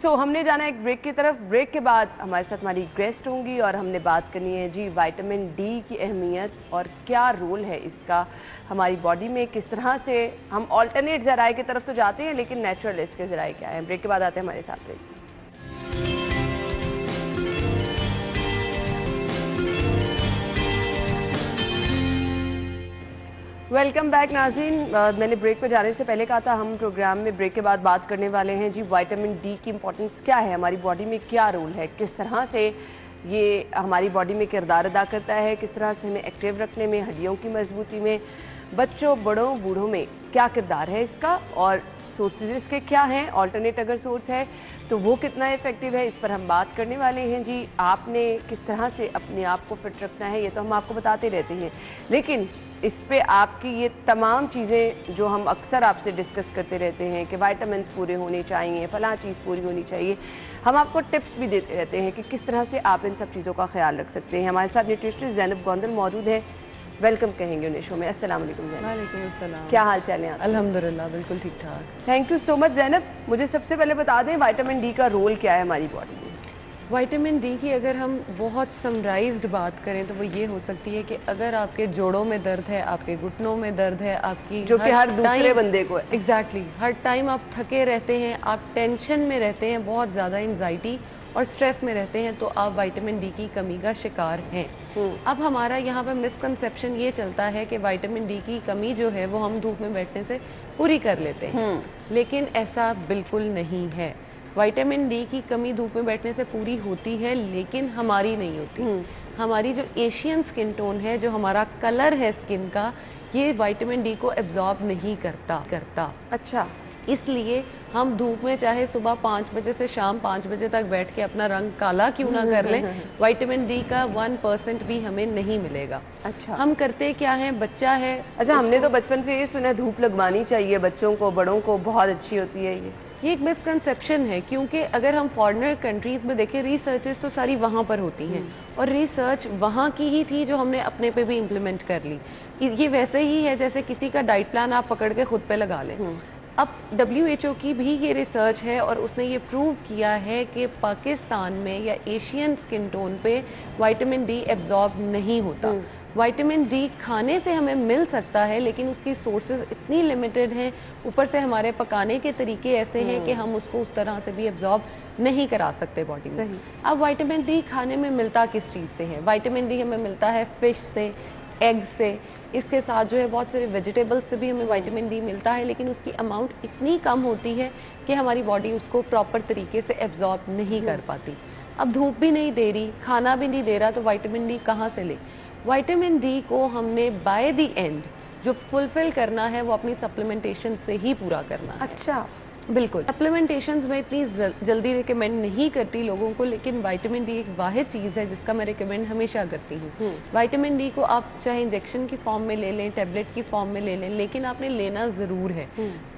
सो हमने जाना है एक ब्रेक की तरफ। ब्रेक के बाद हमारे साथ हमारी गेस्ट होंगी और हमने बात करनी है जी विटामिन डी की अहमियत और क्या रोल है इसका हमारी बॉडी में, किस तरह से हम ऑल्टरनेट ज़राए की तरफ तो जाते हैं लेकिन नेचुरल इसके ज़राए क्या है। ब्रेक के बाद आते हैं हमारे साथ। ब्रेक वेलकम बैक नाज़रीन। मैंने ब्रेक पर जाने से पहले कहा था हम प्रोग्राम में ब्रेक के बाद बात करने वाले हैं जी विटामिन डी की इम्पोर्टेंस क्या है, हमारी बॉडी में क्या रोल है, किस तरह से ये हमारी बॉडी में किरदार अदा करता है, किस तरह से हमें एक्टिव रखने में, हड्डियों की मजबूती में, बच्चों बड़ों बूढ़ों में क्या किरदार है इसका और सोर्सेज इसके क्या हैं, ऑल्टरनेट अगर सोर्स है तो वो कितना इफेक्टिव है, इस पर हम बात करने वाले हैं जी। आपने किस तरह से अपने आप को फिट रखना है ये तो हम आपको बताते रहते हैं, लेकिन इस पे आपकी ये तमाम चीज़ें जो हम अक्सर आपसे डिस्कस करते रहते हैं कि विटामिन्स पूरे होने चाहिए, फलां चीज़ पूरी होनी चाहिए, हम आपको टिप्स भी देते रहते हैं कि किस तरह से आप इन सब चीज़ों का ख्याल रख सकते हैं। हमारे साथ न्यूट्रिशनिस्ट ज़ैनब गोंदल मौजूद है। वेलकम कहेंगे उन्हें शो में। अस्सलाम वालेकुम ज़ैनब। वालेकुम अस्सलाम। क्या हाल चाल है? अल्हम्दुलिल्लाह बिल्कुल ठीक ठाक। Thank you so much Zainab. मुझे सबसे पहले बता दें विटामिन डी का रोल क्या है हमारी बॉडी में? विटामिन डी की अगर हम बहुत समराइज्ड बात करें तो वो ये हो सकती है कि अगर आपके जोड़ों में दर्द है, आपके घुटनों में दर्द है, आपकी जो कि हर दूसरे बंदे को है, एग्जैक्टली हर टाइम आप थके रहते हैं, आप टेंशन में रहते हैं, बहुत ज़्यादा एंजाइटी और स्ट्रेस में रहते हैं, तो आप विटामिन डी की कमी का शिकार हैं। अब हमारा यहाँ पर मिसकंसेप्शन ये चलता है कि विटामिन डी की कमी जो है वो हम धूप में बैठने से पूरी कर लेते हैं, लेकिन ऐसा बिल्कुल नहीं है। विटामिन डी की कमी धूप में बैठने से पूरी होती है, लेकिन हमारी नहीं होती। हमारी जो एशियन स्किन टोन है, जो हमारा कलर है स्किन का, ये विटामिन डी को एब्जॉर्ब नहीं करता। अच्छा, इसलिए हम धूप में चाहे सुबह 5 बजे से शाम 5 बजे तक बैठ के अपना रंग काला क्यों ना कर लें, विटामिन डी का 1% भी हमें नहीं मिलेगा। अच्छा, हम करते क्या है, बच्चा है, अच्छा हमने तो बचपन से ये सुना धूप लगवानी चाहिए बच्चों को, बड़ों को, बहुत अच्छी होती है ये एक मिसकंसेप्शन है, क्योंकि अगर हम फॉरेनर कंट्रीज में देखें, रिसर्चेस तो सारी वहाँ पर होती हैं और रिसर्च वहाँ की ही थी जो हमने अपने पे भी इम्प्लीमेंट कर ली। ये वैसे ही है जैसे किसी का डाइट प्लान आप पकड़ के खुद पे लगा लें। अब WHO की भी ये रिसर्च है और उसने ये प्रूव किया है कि पाकिस्तान में या एशियन स्किन टोन पे विटामिन डी एब्जॉर्ब नहीं होता। विटामिन डी खाने से हमें मिल सकता है, लेकिन उसकी सोर्सेज इतनी लिमिटेड हैं, ऊपर से हमारे पकाने के तरीके ऐसे हैं कि हम उसको उस तरह से भी एब्जॉर्ब नहीं करा सकते बॉडी में। अब विटामिन डी खाने में मिलता किस चीज़ से है? विटामिन डी हमें मिलता है फिश से, एग से, इसके साथ जो है बहुत सारे वेजिटेबल्स से भी हमें विटामिन डी मिलता है, लेकिन उसकी अमाउंट इतनी कम होती है कि हमारी बॉडी उसको प्रॉपर तरीके से एब्जॉर्ब नहीं कर पाती। अब धूप भी नहीं दे रही, खाना भी नहीं दे रहा, तो विटामिन डी कहाँ से ले? विटामिन डी को हमने बाय द एंड जो फुलफिल करना है वो अपनी सप्लीमेंटेशन से ही पूरा करना है। अच्छा, बिल्कुल। सप्लीमेंटेशंस में इतनी जल्दी रिकमेंड नहीं करती लोगों को, लेकिन विटामिन डी एक वाहिद चीज़ है जिसका मैं रिकमेंड हमेशा करती हूँ। विटामिन डी को आप चाहे इंजेक्शन की फॉर्म में ले लें, टैबलेट की फॉर्म में ले लें, लेकिन आपने लेना ज़रूर है।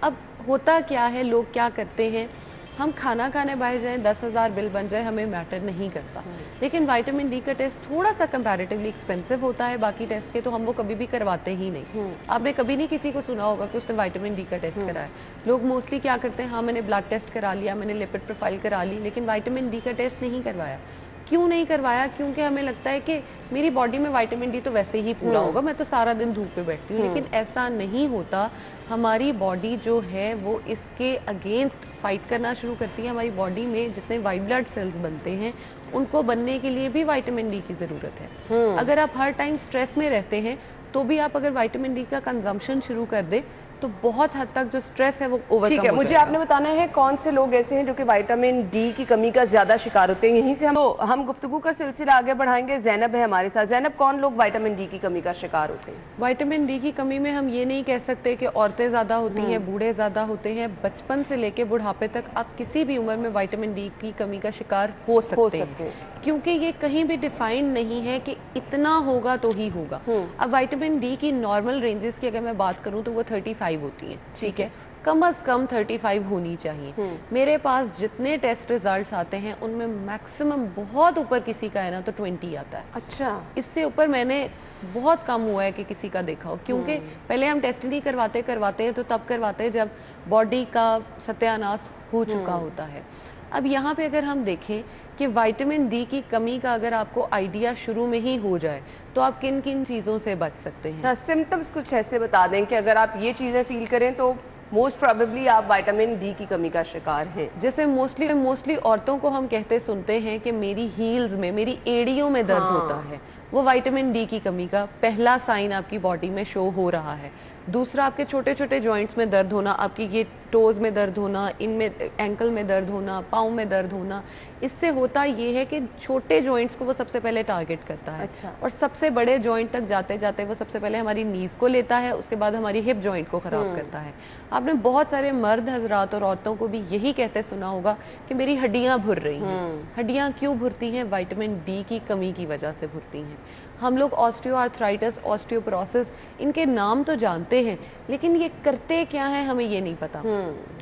अब होता क्या है, लोग क्या करते हैं, हम खाना खाने बाहर जाएं, 10,000 बिल बन जाए, हमें मैटर नहीं करता, लेकिन विटामिन डी का टेस्ट थोड़ा सा कंपैरेटिवली एक्सपेंसिव होता है बाकी टेस्ट के, तो हम वो कभी भी करवाते ही नहीं। आपने कभी नहीं किसी को सुना होगा कि उसने विटामिन डी का टेस्ट कराया। लोग मोस्टली क्या करते हैं, हाँ मैंने ब्लड टेस्ट करा लिया, मैंने लिपिड प्रोफाइल करा ली, लेकिन विटामिन डी का टेस्ट नहीं करवाया। क्यों नहीं करवाया? क्योंकि हमें लगता है कि मेरी बॉडी में विटामिन डी तो वैसे ही पूरा होगा, मैं तो सारा दिन धूप पे बैठती हूँ, लेकिन ऐसा नहीं होता। हमारी बॉडी जो है वो इसके अगेंस्ट फाइट करना शुरू करती है। हमारी बॉडी में जितने वाइट ब्लड सेल्स बनते हैं उनको बनने के लिए भी विटामिन डी की ज़रूरत है। अगर आप हर टाइम स्ट्रेस में रहते हैं तो भी आप अगर विटामिन डी का कंजम्पशन शुरू कर दे तो बहुत हद तक जो स्ट्रेस है वो ओवरकम हो जाएगा। मुझे आपने बताना है कौन से लोग ऐसे हैं जो कि विटामिन डी की कमी का ज्यादा शिकार होते हैं। यहीं से हम गुफ्तगू का सिलसिला आगे बढ़ाएंगे। जैनब है हमारे साथ। जैनब, कौन लोग विटामिन डी की कमी का शिकार होते हैं? विटामिन डी की कमी में हम ये नहीं कह सकते कि औरतें ज्यादा होती हैं, बूढ़े ज्यादा होते हैं। बचपन से लेके बुढ़ापे तक आप किसी भी उम्र में विटामिन डी की कमी का शिकार हो सकते हैं, क्योंकि ये कहीं भी डिफाइंड नहीं है कि इतना होगा तो ही होगा। अब विटामिन डी की नॉर्मल रेंजेस की अगर मैं बात करूं तो वो 35 होती है, ठीक है, कम से कम 35 होनी चाहिए। मेरे पास जितने टेस्ट रिजल्ट्स आते हैं उनमें मैक्सिमम बहुत ऊपर किसी का है ना तो 20 आता है। अच्छा, इससे ऊपर मैंने बहुत कम हुआ है कि किसी का देखा हो, क्योंकि पहले हम टेस्ट नहीं करवाते हैं तो तब करवाते हैं जब बॉडी का सत्यानाश हो चुका होता है। अब यहाँ पे अगर हम देखें कि विटामिन डी की कमी का अगर आपको आइडिया शुरू में ही हो जाए तो आप किन किन चीज़ों से बच सकते हैं? सिम्टम्स कुछ ऐसे बता दें कि अगर आप ये चीज़ें फील करें तो मोस्ट प्रोबेबली आप विटामिन डी की कमी का शिकार हैं। जैसे मोस्टली औरतों को हम कहते सुनते हैं कि मेरी हील्स में, मेरी एड़ियों में दर्द होता है, वो विटामिन डी की कमी का पहला साइन आपकी बॉडी में शो हो रहा है। दूसरा, आपके छोटे छोटे जॉइंट्स में दर्द होना, आपकी ये टोज में दर्द होना, इनमें एंकल में दर्द होना, पाँव में दर्द होना, इससे होता ये है कि छोटे जॉइंट्स को वो सबसे पहले टारगेट करता है। अच्छा। और सबसे बड़े जॉइंट तक जाते जाते वो सबसे पहले हमारी नीज को लेता है, उसके बाद हमारी हिप जॉइंट को खराब करता है। आपने बहुत सारे मर्द हजरात और औरतों को भी यही कहते सुना होगा कि मेरी हड्डियां भुर रही हैं। हड्डियां क्यों भुरती हैं? विटामिन डी की कमी की वजह से भुरती हैं। हम लोग ऑस्टियोआर्थराइटिस, ऑस्टियोपोरोसिस, इनके नाम तो जानते हैं, लेकिन ये करते क्या है हमें ये नहीं पता।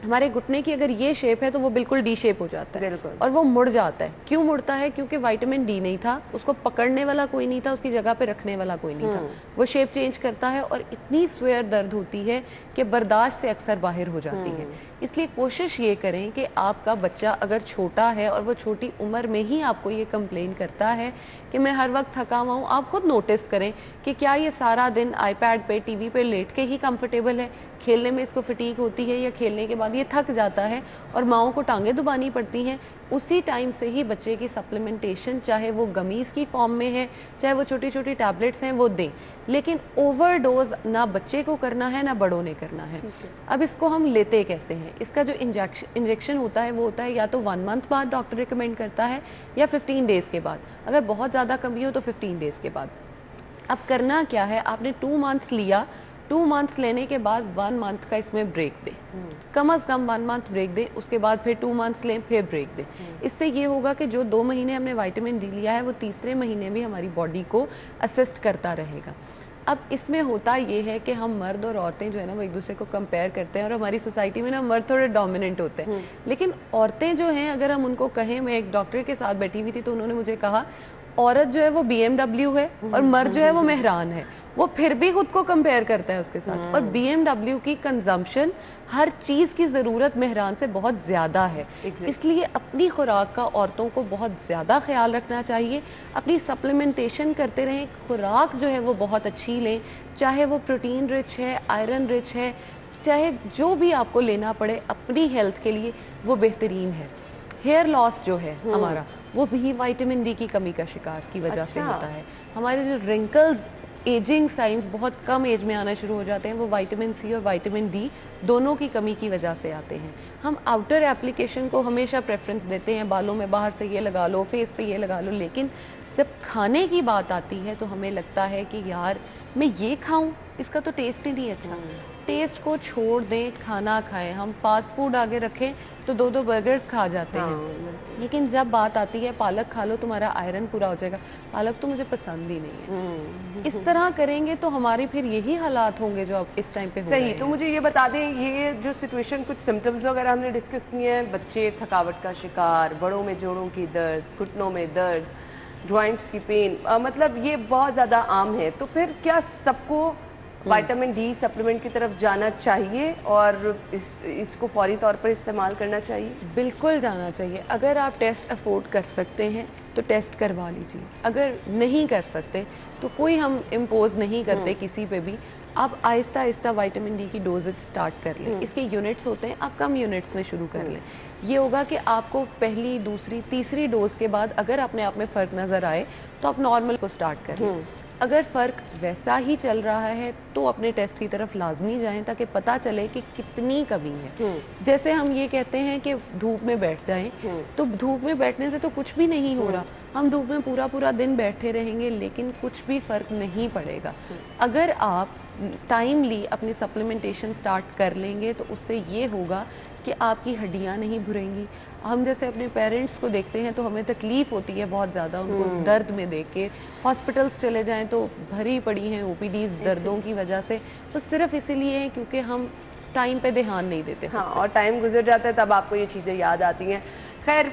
हमारे घुटने की अगर ये शेप है तो वो बिल्कुल डी शेप हो जाता है और वो मुड़ जाता है। क्यों मुड़ता है? क्योंकि विटामिन डी नहीं था, उसको पकड़ने वाला कोई नहीं था, उसकी जगह पे रखने वाला कोई नहीं था। वो शेप चेंज करता है और इतनी स्वेयर दर्द होती है कि बर्दाश्त से अक्सर बाहर हो जाती है। इसलिए कोशिश ये करें कि आपका बच्चा अगर छोटा है और वो छोटी उम्र में ही आपको ये कंप्लेन करता है कि मैं हर वक्त थका हुआ हूँ, आप खुद नोटिस करें कि क्या ये सारा दिन आईपैड पे, टीवी पे लेट के ही कंफर्टेबल है, खेलने में इसको फटीक होती है या खेलने के बाद ये थक जाता है और माओं को टांगें दुबानी पड़ती हैं। उसी टाइम से ही बच्चे की सप्लीमेंटेशन, चाहे वो गमीज़ की फॉर्म में है, चाहे वो छोटी छोटी टैबलेट्स हैं, वो दें। लेकिन ओवरडोज ना बच्चे को करना है ना बड़ों ने करना है। अब इसको हम लेते कैसे हैं? इसका जो इंजेक्शन होता है वो होता है या तो 1 मंथ बाद डॉक्टर रिकमेंड करता है या 15 डेज़ के बाद। अगर बहुत ज़्यादा कमी हो तो 15 डेज़ के बाद। अब करना क्या है, आपने 2 मंथ्स लिया, 2 मंथ्स लेने के बाद 1 मंथ का इसमें ब्रेक दें, कम अज़ कम 1 मंथ ब्रेक दें, उसके बाद फिर 2 मंथ्स लें, फिर ब्रेक दें। इससे ये होगा कि जो 2 महीने हमने विटामिन डी लिया है वो तीसरे महीने भी हमारी बॉडी को असिस्ट करता रहेगा। अब इसमें होता ये है कि हम मर्द और औरतें जो है ना वो एक दूसरे को कंपेयर करते हैं और हमारी सोसाइटी में ना मर्द थोड़े डोमिनेंट होते हैं, लेकिन औरतें जो हैं अगर हम उनको कहें, मैं एक डॉक्टर के साथ बैठी हुई थी तो उन्होंने मुझे कहा औरत जो है वो BMW है और मर्द जो है वो मेहरान है। वो फिर भी खुद को कंपेयर करता है उसके साथ। और BMW की कंजम्पशन, हर चीज़ की ज़रूरत मेहरान से बहुत ज़्यादा है। इसलिए अपनी खुराक का औरतों को बहुत ज़्यादा ख्याल रखना चाहिए। अपनी सप्लीमेंटेशन करते रहें, खुराक जो है वो बहुत अच्छी लें, चाहे वो प्रोटीन रिच है, आयरन रिच है, चाहे जो भी आपको लेना पड़े अपनी हेल्थ के लिए वो बेहतरीन है। हेयर लॉस जो है हमारा, वो भी विटामिन डी की कमी का शिकार की वजह से होता है। हमारे जो रिंकल्स, एजिंग साइंस बहुत कम एज में आना शुरू हो जाते हैं, वो विटामिन सी और विटामिन डी दोनों की कमी की वजह से आते हैं। हम आउटर एप्लीकेशन को हमेशा प्रेफरेंस देते हैं, बालों में बाहर से ये लगा लो, फेस पे ये लगा लो, लेकिन जब खाने की बात आती है तो हमें लगता है कि यार मैं ये खाऊं, इसका तो टेस्ट ही नहीं अच्छा। टेस्ट को छोड़ दें, खाना खाएं। हम फास्ट फूड आगे रखें तो 2-2 बर्गर्स खा जाते हैं, लेकिन जब बात आती है पालक खा लो तुम्हारा आयरन पूरा हो जाएगा, पालक तो मुझे पसंद ही नहीं है। इस तरह करेंगे तो हमारे फिर यही हालात होंगे जो अब इस टाइम पे हो रहे हैं। सही। तो मुझे ये बता दें, ये जो सिचुएशन, कुछ सिम्टम्स वगैरह हमने डिस्कस किए हैं, बच्चे थकावट का शिकार, बड़ों में जोड़ों की दर्द, घुटनों में दर्द, जॉइंट्स की पेन, मतलब ये बहुत ज़्यादा आम है। तो फिर क्या सबको विटामिन डी सप्लीमेंट की तरफ जाना चाहिए और इसको फौरी तौर पर इस्तेमाल करना चाहिए? बिल्कुल जाना चाहिए। अगर आप टेस्ट अफोर्ड कर सकते हैं तो टेस्ट करवा लीजिए। अगर नहीं कर सकते तो कोई हम इम्पोज नहीं करते किसी पे भी। आप आहिस्ता आहिस्ता विटामिन डी की डोजेज स्टार्ट कर लें। इसके यूनिट्स होते हैं, आप कम यूनिट्स में शुरू कर लें। ये होगा कि आपको पहली, दूसरी, तीसरी डोज के बाद अगर अपने आप में फ़र्क नज़र आए तो आप नॉर्मल को स्टार्ट कर लें। अगर फ़र्क वैसा ही चल रहा है तो अपने टेस्ट की तरफ लाजमी जाएं ताकि पता चले कि कितनी कमी है। जैसे हम ये कहते हैं कि धूप में बैठ जाएं, तो धूप में बैठने से तो कुछ भी नहीं हो रहा। हम धूप में पूरा पूरा दिन बैठे रहेंगे लेकिन कुछ भी फ़र्क नहीं पड़ेगा। अगर आप टाइमली अपनी सप्लीमेंटेशन स्टार्ट कर लेंगे तो उससे ये होगा कि आपकी हड्डियां नहीं भुरेंगी। हम जैसे अपने पेरेंट्स को देखते हैं तो हमें तकलीफ़ होती है बहुत ज़्यादा उनको दर्द में देख के। हॉस्पिटल्स चले जाएं तो भरी पड़ी हैं ओपीडीज दर्दों की वजह से, तो सिर्फ इसीलिए है क्योंकि हम टाइम पे ध्यान नहीं देते। हाँ, और टाइम गुजर जाता है तब आपको ये चीज़ें याद आती हैं। खैर,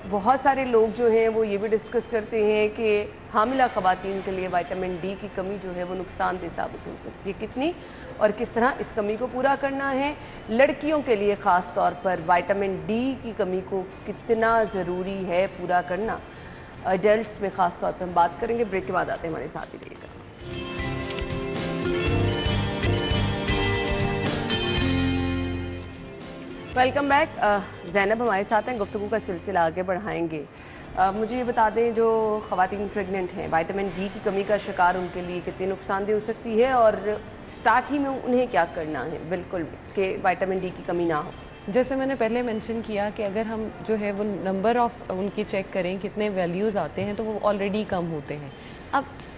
बहुत सारे लोग जो हैं वो ये भी डिस्कस करते हैं कि हामिला ख़वातीन के लिए विटामिन डी की कमी जो है वो नुकसानदेह साबित हो सकती है। कितनी और किस तरह इस कमी को पूरा करना है, लड़कियों के लिए ख़ास तौर पर विटामिन डी की कमी को कितना ज़रूरी है पूरा करना, एडल्ट्स में ख़ास तौर पर हम बात करेंगे। ब्रेक के बाद आते हैं, हमारे साथ ही रहिएगा। Welcome back. ज़ैनब हमारे साथ हैं, गुफ्तगू का सिलसिला आगे बढ़ाएंगे। मुझे ये बता दें, जो ख़वातीन प्रेग्नेंट हैं, विटामिन डी की कमी का शिकार उनके लिए कितनी नुकसानदेह हो सकती है और स्टार्ट ही में उन्हें क्या करना है बिल्कुल कि विटामिन डी की कमी ना हो? जैसे मैंने पहले मेंशन किया कि अगर हम जो है वो नंबर ऑफ उनके चेक करें कितने वैल्यूज़ आते हैं तो वो ऑलरेडी कम होते हैं।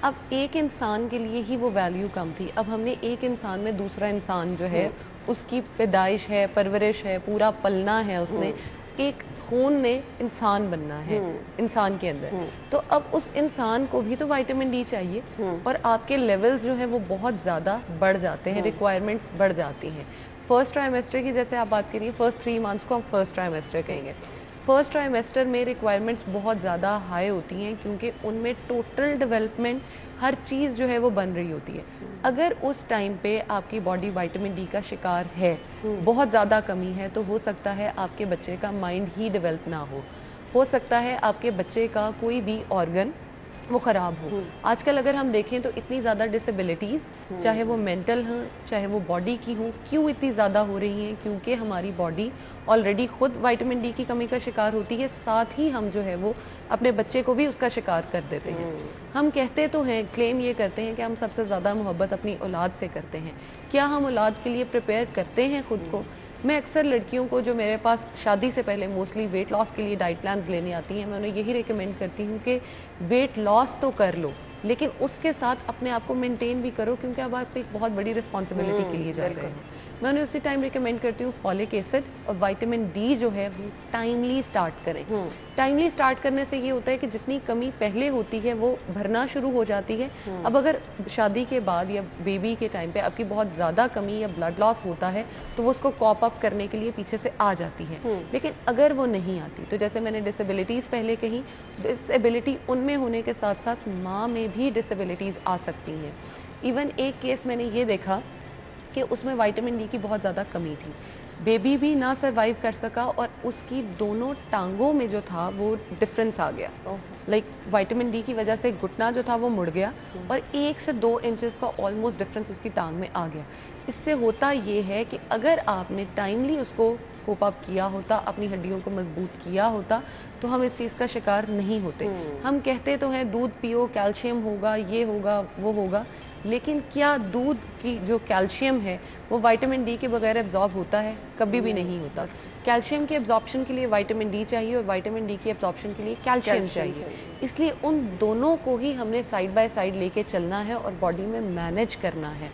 अब एक इंसान के लिए ही वो वैल्यू कम थी, अब हमने एक इंसान में दूसरा इंसान जो है उसकी पैदाइश है, परवरिश है, पूरा पलना है, उसने एक खून ने इंसान बनना है इंसान के अंदर, तो अब उस इंसान को भी तो विटामिन डी चाहिए और आपके लेवल्स जो है वो बहुत ज़्यादा बढ़ जाते हैं, रिक्वायरमेंट्स बढ़ जाती हैं। फर्स्ट ट्राइमेस्टर की जैसे आप बात करिए, फर्स्ट 3 मंथ्स को हम फर्स्ट ट्राइमेस्टर कहेंगे। फर्स्ट ट्राइमेस्टर में रिक्वायरमेंट्स बहुत ज़्यादा हाई होती हैं क्योंकि उनमें टोटल डेवलपमेंट हर चीज़ जो है वो बन रही होती है। अगर उस टाइम पे आपकी बॉडी विटामिन डी का शिकार है, बहुत ज़्यादा कमी है, तो हो सकता है आपके बच्चे का माइंड ही डेवलप ना हो सकता है आपके बच्चे का कोई भी ऑर्गन वो ख़राब हो। आजकल अगर हम देखें तो इतनी ज़्यादा डिसेबिलिटीज़, चाहे वो मेंटल हों चाहे वो बॉडी की हों, क्यों इतनी ज़्यादा हो रही हैं? क्योंकि हमारी बॉडी ऑलरेडी खुद विटामिन डी की कमी का शिकार होती है, साथ ही हम जो है वो अपने बच्चे को भी उसका शिकार कर देते हैं। हम कहते तो हैं, क्लेम ये करते हैं कि हम सबसे ज़्यादा मोहब्बत अपनी औलाद से करते हैं। क्या हम औलाद के लिए प्रिपेयर करते हैं खुद को? मैं अक्सर लड़कियों को जो मेरे पास शादी से पहले मोस्टली वेट लॉस के लिए डाइट प्लान्स लेने आती हैं, मैं उन्हें यही रिकमेंड करती हूँ कि वेट लॉस तो कर लो, लेकिन उसके साथ अपने आप को मेंटेन भी करो, क्योंकि अब आप एक बहुत बड़ी रिस्पॉन्सिबिलिटी के लिए जा रहे हैं। मैं उन्हें उसी टाइम रिकमेंड करती हूँ फॉलिक एसिड और विटामिन डी जो है वो टाइमली स्टार्ट करें। टाइमली स्टार्ट करने से ये होता है कि जितनी कमी पहले होती है वो भरना शुरू हो जाती है। अब अगर शादी के बाद या बेबी के टाइम पे आपकी बहुत ज़्यादा कमी या ब्लड लॉस होता है तो वो उसको कॉप अप करने के लिए पीछे से आ जाती है। लेकिन अगर वो नहीं आती तो जैसे मैंने डिसेबिलिटीज़ पहले कही, डिसेबिलिटी उनमें होने के साथ साथ माँ में भी डिसेबिलिटीज़ आ सकती हैं। इवन एक केस मैंने ये देखा कि उसमें विटामिन डी की बहुत ज़्यादा कमी थी, बेबी भी ना सरवाइव कर सका और उसकी दोनों टांगों में जो था वो डिफरेंस आ गया। लाइक विटामिन डी की वजह से घुटना जो था वो मुड़ गया और 1 से 2 इंचेस का ऑलमोस्ट डिफरेंस उसकी टांग में आ गया। इससे होता ये है कि अगर आपने टाइमली उसको कोप अप किया होता, अपनी हड्डियों को मजबूत किया होता, तो हम इस चीज़ का शिकार नहीं होते। हम कहते तो हैं दूध पियो, कैल्शियम होगा, ये होगा, वो होगा, लेकिन क्या दूध की जो कैल्शियम है वो विटामिन डी के बगैर एब्जॉर्ब होता है? कभी भी नहीं होता। कैल्शियम के एब्जॉर्प्शन के लिए विटामिन डी चाहिए और विटामिन डी की एब्जॉर्प्शन के लिए कैल्शियम चाहिए। इसलिए उन दोनों को ही हमने साइड बाय साइड लेके चलना है और बॉडी में मैनेज करना है।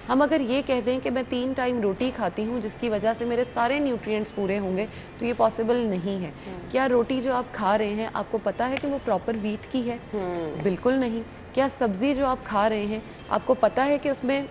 हम अगर ये कह दें कि मैं 3 टाइम रोटी खाती हूँ जिसकी वजह से मेरे सारे न्यूट्रिएंट्स पूरे होंगे, तो ये पॉसिबल नहीं है। क्या रोटी जो आप खा रहे हैं आपको पता है कि वो प्रॉपर व्हीट की है? बिल्कुल नहीं। क्या सब्ज़ी जो आप खा रहे हैं आपको पता है कि उसमें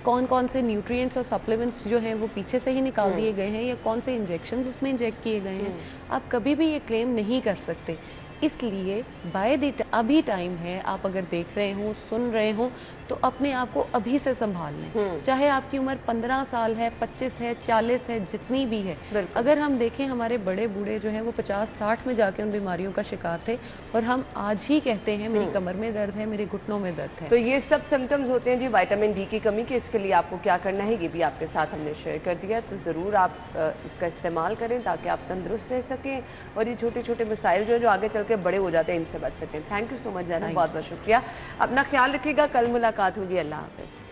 कौन कौन से न्यूट्रिएंट्स और सप्लीमेंट्स जो हैं वो पीछे से ही निकाल दिए गए हैं या कौन से इंजेक्शंस इसमें इंजेक्ट किए गए हैं? आप कभी भी ये क्लेम नहीं कर सकते। इसलिए बाय द अभी टाइम है, आप अगर देख रहे हो, सुन रहे हो, तो अपने आप को अभी से संभाल लें। चाहे आपकी उम्र 15 साल है, 25 है, 40 है, जितनी भी है। अगर हम देखें हमारे बड़े बूढ़े जो हैं वो 50-60 में जाके उन बीमारियों का शिकार थे और हम आज ही कहते हैं मेरी कमर में दर्द है, मेरे घुटनों में दर्द है। तो ये सब सिम्टम्स होते हैं जी विटामिन डी की कमी के। इसके लिए आपको क्या करना है ये भी आपके साथ हमने शेयर कर दिया, तो ज़रूर आप इसका इस्तेमाल करें ताकि आप तंदुरुस्त रह सकें और ये छोटे छोटे मसाइल जो आगे चल के बड़े हो जाते हैं इनसे बच सकें। थैंक यू सो मच जाना, बहुत बहुत शुक्रिया। अपना ख्याल रखिएगा, कल मुलाकात होगी। अल्लाह हाफ़िज़।